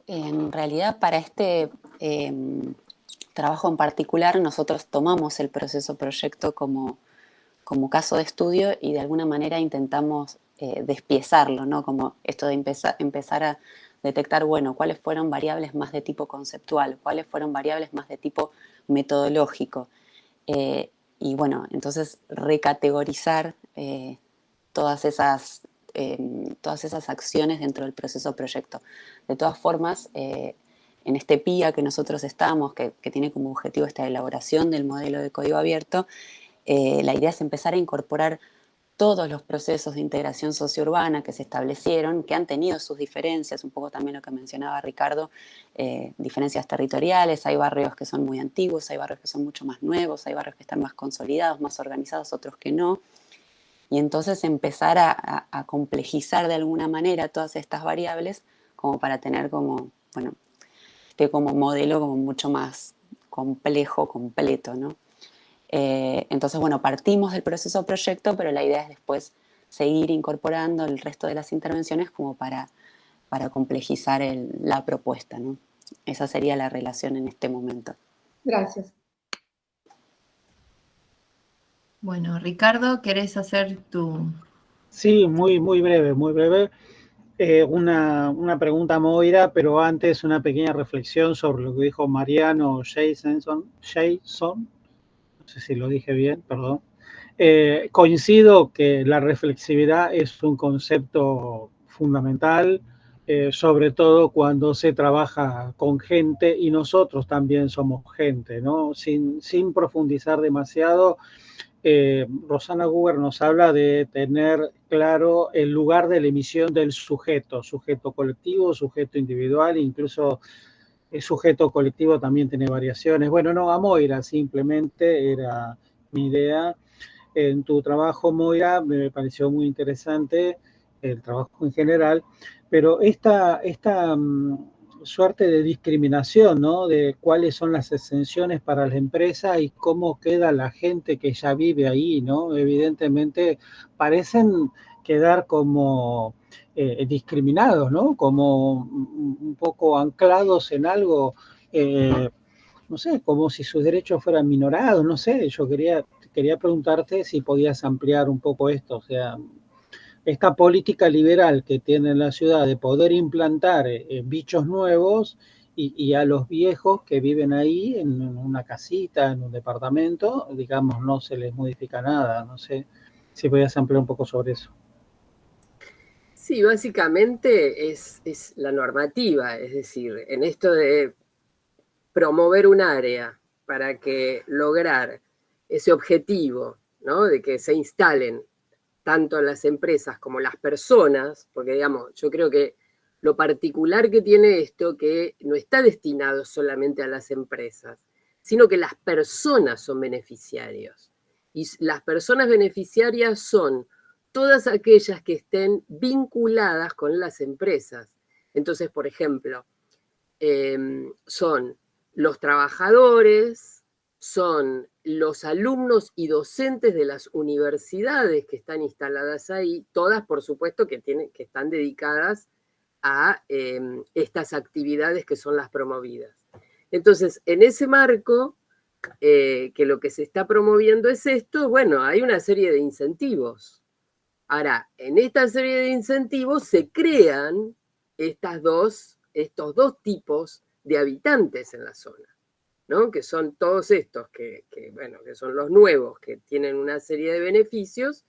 En realidad, para este trabajo en particular, nosotros tomamos el proceso proyecto como caso de estudio y de alguna manera intentamos despiezarlo, ¿no? Como esto de empezar a detectar, bueno, cuáles fueron variables más de tipo conceptual, cuáles fueron variables más de tipo metodológico. Y bueno, entonces recategorizar todas esas acciones dentro del proceso proyecto. De todas formas, en este PIA que nosotros estamos, que tiene como objetivo esta elaboración del modelo de código abierto, la idea es empezar a incorporar todos los procesos de integración sociourbana que se establecieron, que han tenido sus diferencias, un poco también lo que mencionaba Ricardo, diferencias territoriales, hay barrios que son muy antiguos, hay barrios que son mucho más nuevos, hay barrios que están más consolidados, más organizados, otros que no. y entonces empezar a complejizar de alguna manera todas estas variables como para tener como, bueno, como modelo como mucho más complejo, completo, ¿no? Entonces, bueno, partimos del proceso proyecto, pero la idea es después seguir incorporando el resto de las intervenciones como para complejizar la propuesta, ¿no? Esa sería la relación en este momento. Gracias. Bueno, Ricardo, ¿querés hacer tu...? Sí, muy breve, muy breve. Una pregunta, Moira, pero antes una pequeña reflexión sobre lo que dijo Mariano Jason, no sé si lo dije bien, perdón. Coincido que la reflexividad es un concepto fundamental, sobre todo cuando se trabaja con gente y nosotros también somos gente, ¿no? Sin profundizar demasiado, Rosana Guber nos habla de tener claro el lugar de la emisión del sujeto colectivo, sujeto individual, incluso el sujeto colectivo también tiene variaciones. Bueno, no, a Moira simplemente era mi idea. En tu trabajo, Moira, me pareció muy interesante el trabajo en general, pero esta suerte de discriminación, ¿no? De cuáles son las exenciones para la empresa y cómo queda la gente que ya vive ahí, ¿no? Evidentemente parecen quedar como discriminados, ¿no? Como un poco anclados en algo, no sé, como si sus derechos fueran minorados, no sé, yo quería preguntarte si podías ampliar un poco esto, o sea, esta política liberal que tiene la ciudad de poder implantar bichos nuevos y a los viejos que viven ahí en una casita, en un departamento, digamos, no se les modifica nada, no sé si podías ampliar un poco sobre eso. Sí, básicamente es la normativa, es decir, en esto de promover un área para que lograr ese objetivo, ¿no? De que se instalen tanto las empresas como las personas, porque digamos, yo creo que lo particular que tiene esto, que no está destinado solamente a las empresas, sino que las personas son beneficiarios. Y las personas beneficiarias son todas aquellas que estén vinculadas con las empresas. Entonces, por ejemplo, son los trabajadores, son los alumnos y docentes de las universidades que están instaladas ahí, todas por supuesto que están dedicadas a estas actividades que son las promovidas. Entonces, en ese marco, que lo que se está promoviendo es esto, bueno, hay una serie de incentivos. Ahora, en esta serie de incentivos se crean estos dos tipos de habitantes en la zona, ¿no? Que son todos estos que son los nuevos, que tienen una serie de beneficios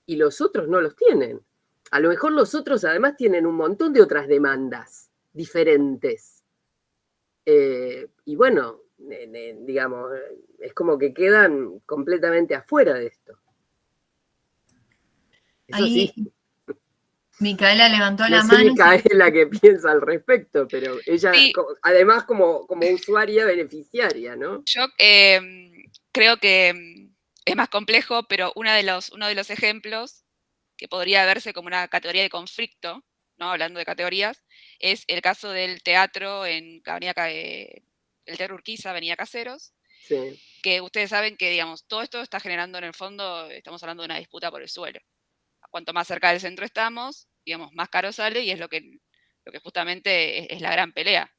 y los otros no los tienen. A lo mejor los otros además tienen un montón de otras demandas diferentes. Y bueno, digamos, es como que quedan completamente afuera de esto. Eso Ahí, sí. Micaela levantó la No sé mano. Micaela qué piensa al respecto, pero ella, Sí. además como usuaria beneficiaria, ¿no? Yo creo que es más complejo, pero uno de los ejemplos que podría verse como una categoría de conflicto, ¿no? Hablando de categorías, es el caso del teatro en el Teatro Urquiza, Avenida Caseros, Sí. que ustedes saben que, digamos, todo esto está generando en el fondo, estamos hablando de una disputa por el suelo. Cuanto más cerca del centro estamos, digamos, más caro sale y es lo que justamente es la gran pelea.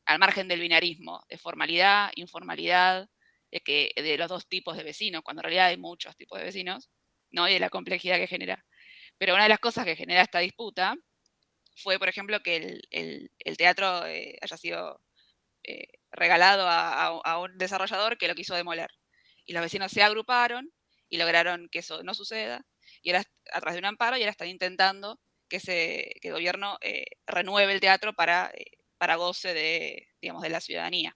Al margen del binarismo, de formalidad, informalidad, de los dos tipos de vecinos, cuando en realidad hay muchos tipos de vecinos, ¿no? Y de la complejidad que genera. Pero una de las cosas que genera esta disputa fue, por ejemplo, que el teatro haya sido regalado a un desarrollador que lo quiso demoler. Y los vecinos se agruparon y lograron que eso no suceda, y ahora, a través de un amparo, y ahora están intentando que el gobierno renueve el teatro para goce digamos, de la ciudadanía.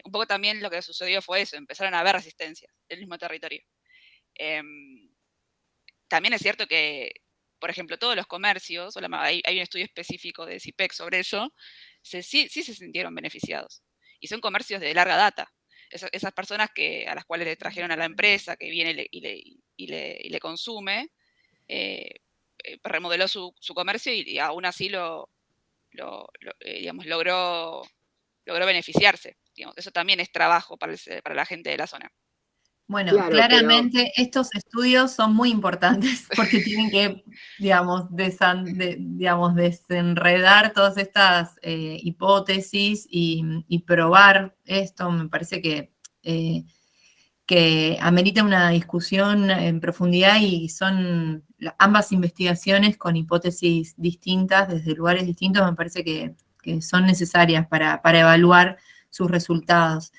Un poco también lo que sucedió fue eso, empezaron a haber resistencias del mismo territorio. También es cierto que, por ejemplo, todos los comercios, hay un estudio específico de CIPEC sobre eso, sí se sintieron beneficiados. Y son comercios de larga data. esas personas a las cuales le trajeron a la empresa, que viene y le consume, remodeló su comercio y aún así digamos, logró beneficiarse. Digamos, eso también es trabajo para la gente de la zona. Bueno, Claro, claramente estos estudios son muy importantes porque tienen que, digamos, desenredar todas estas hipótesis y probar esto. Me parece que amerita una discusión en profundidad y son ambas investigaciones con hipótesis distintas, desde lugares distintos, me parece que son necesarias para evaluar sus resultados.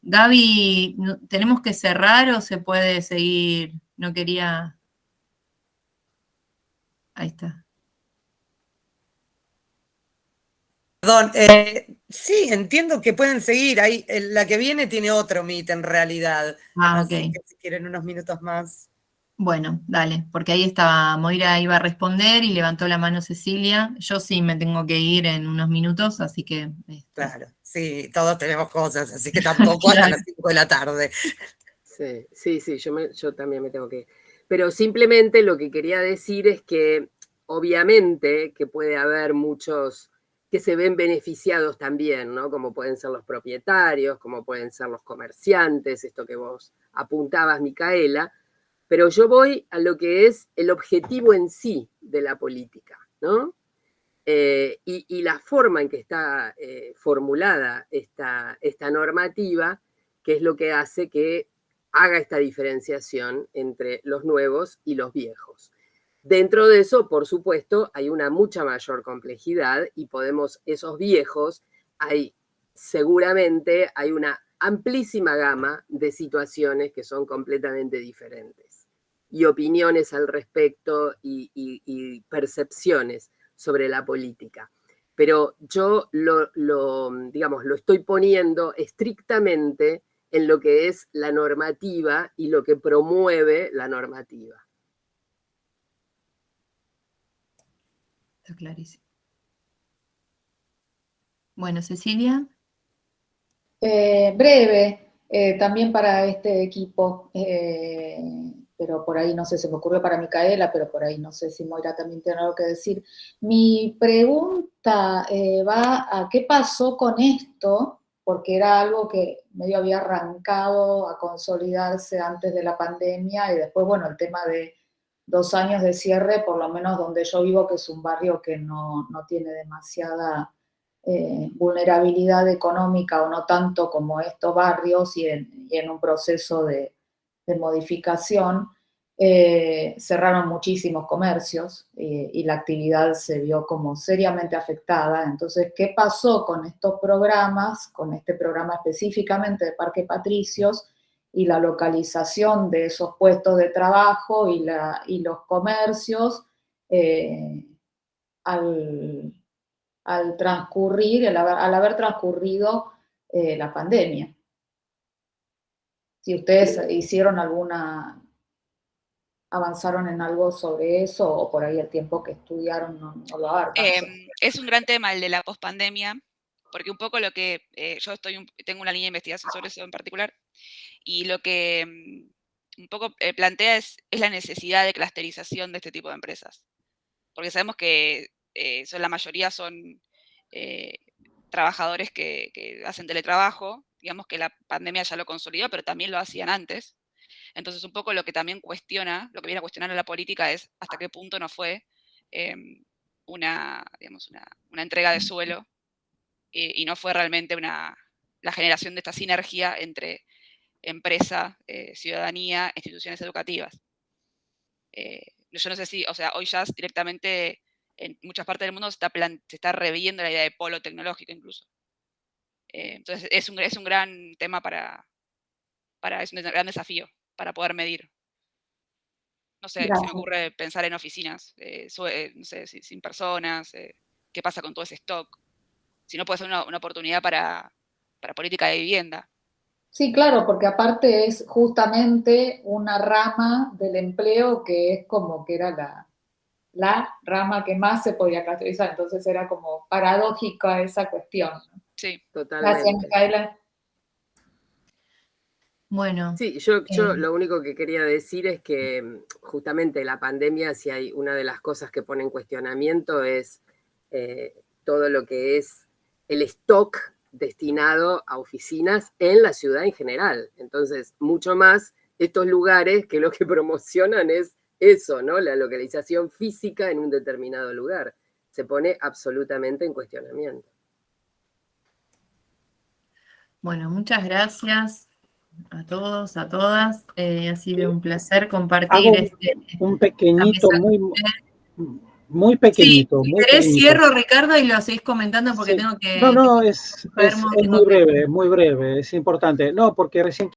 Gaby, ¿tenemos que cerrar o se puede seguir? No quería... Ahí está. Perdón, sí, entiendo que pueden seguir. Ahí, la que viene tiene otro Meet en realidad. Así que si quieren unos minutos más. Bueno, dale, porque ahí estaba, Moira iba a responder y levantó la mano Cecilia. Yo sí me tengo que ir en unos minutos, así que... Claro, sí, todos tenemos cosas, así que tampoco hasta las 5 de la tarde. Sí, yo también me tengo que ir. Pero simplemente lo que quería decir es que obviamente que puede haber muchos que se ven beneficiados también, ¿no? Como pueden ser los propietarios, como pueden ser los comerciantes, esto que vos apuntabas, Micaela, pero yo voy a lo que es el objetivo en sí de la política, ¿no? Y la forma en que está formulada esta normativa, que es lo que hace que haga esta diferenciación entre los nuevos y los viejos. Dentro de eso, por supuesto, hay una mucha mayor complejidad y esos viejos, seguramente hay una amplísima gama de situaciones que son completamente diferentes y opiniones al respecto y percepciones sobre la política. Pero yo lo estoy poniendo estrictamente en lo que es la normativa y lo que promueve la normativa. Está clarísimo. Bueno, Cecilia. Breve, también para este equipo, pero por ahí no sé, se me ocurrió para Micaela, pero por ahí no sé si Moira también tiene algo que decir. Mi pregunta va a qué pasó con esto, porque era algo que medio había arrancado a consolidarse antes de la pandemia y después, bueno, el tema de 2 años de cierre, por lo menos donde yo vivo, que es un barrio que no tiene demasiada vulnerabilidad económica o no tanto como estos barrios y en un proceso de modificación, cerraron muchísimos comercios y la actividad se vio como seriamente afectada. Entonces, ¿qué pasó con estos programas, con este programa específicamente de Parque Patricios y la localización de esos puestos de trabajo y los comercios al haber transcurrido la pandemia? Si ustedes avanzaron en algo sobre eso, o por ahí el tiempo que estudiaron no lo abarcan. Es un gran tema el de la pospandemia, porque un poco lo que yo tengo una línea de investigación sobre eso en particular, y lo que un poco plantea es la necesidad de clusterización de este tipo de empresas. Porque sabemos que la mayoría son trabajadores que hacen teletrabajo, digamos que la pandemia ya lo consolidó, pero también lo hacían antes. Entonces, un poco lo que también lo que viene a cuestionar a la política es hasta qué punto no fue una entrega de suelo y no fue realmente la generación de esta sinergia entre empresa, ciudadanía, instituciones educativas. Yo no sé si, o sea, hoy ya directamente en muchas partes del mundo se está reviendo la idea de polo tecnológico incluso. Entonces es un gran tema es un gran desafío para poder medir. No sé, se me ocurre pensar en oficinas, no sé, sin personas, qué pasa con todo ese stock. Si no puede ser una oportunidad para política de vivienda. Sí, claro, porque aparte es justamente una rama del empleo que es como que era la rama que más se podía caracterizar, entonces era como paradójica esa cuestión. Sí, totalmente. Gracias, Micaela. Bueno. Sí, yo lo único que quería decir es que justamente la pandemia, si hay una de las cosas que pone en cuestionamiento es todo lo que es el stock destinado a oficinas en la ciudad en general. Entonces, mucho más estos lugares que lo que promocionan es eso, ¿no? La localización física en un determinado lugar. Se pone absolutamente en cuestionamiento. Bueno, muchas gracias a todos, a todas. Ha sido un placer compartir un pequeñito, muy Sí, pequeñito. si muy querés pequeñito. cierro, Ricardo, y lo seguís comentando porque Sí. tengo que... No, es muy breve, es importante. No, porque recién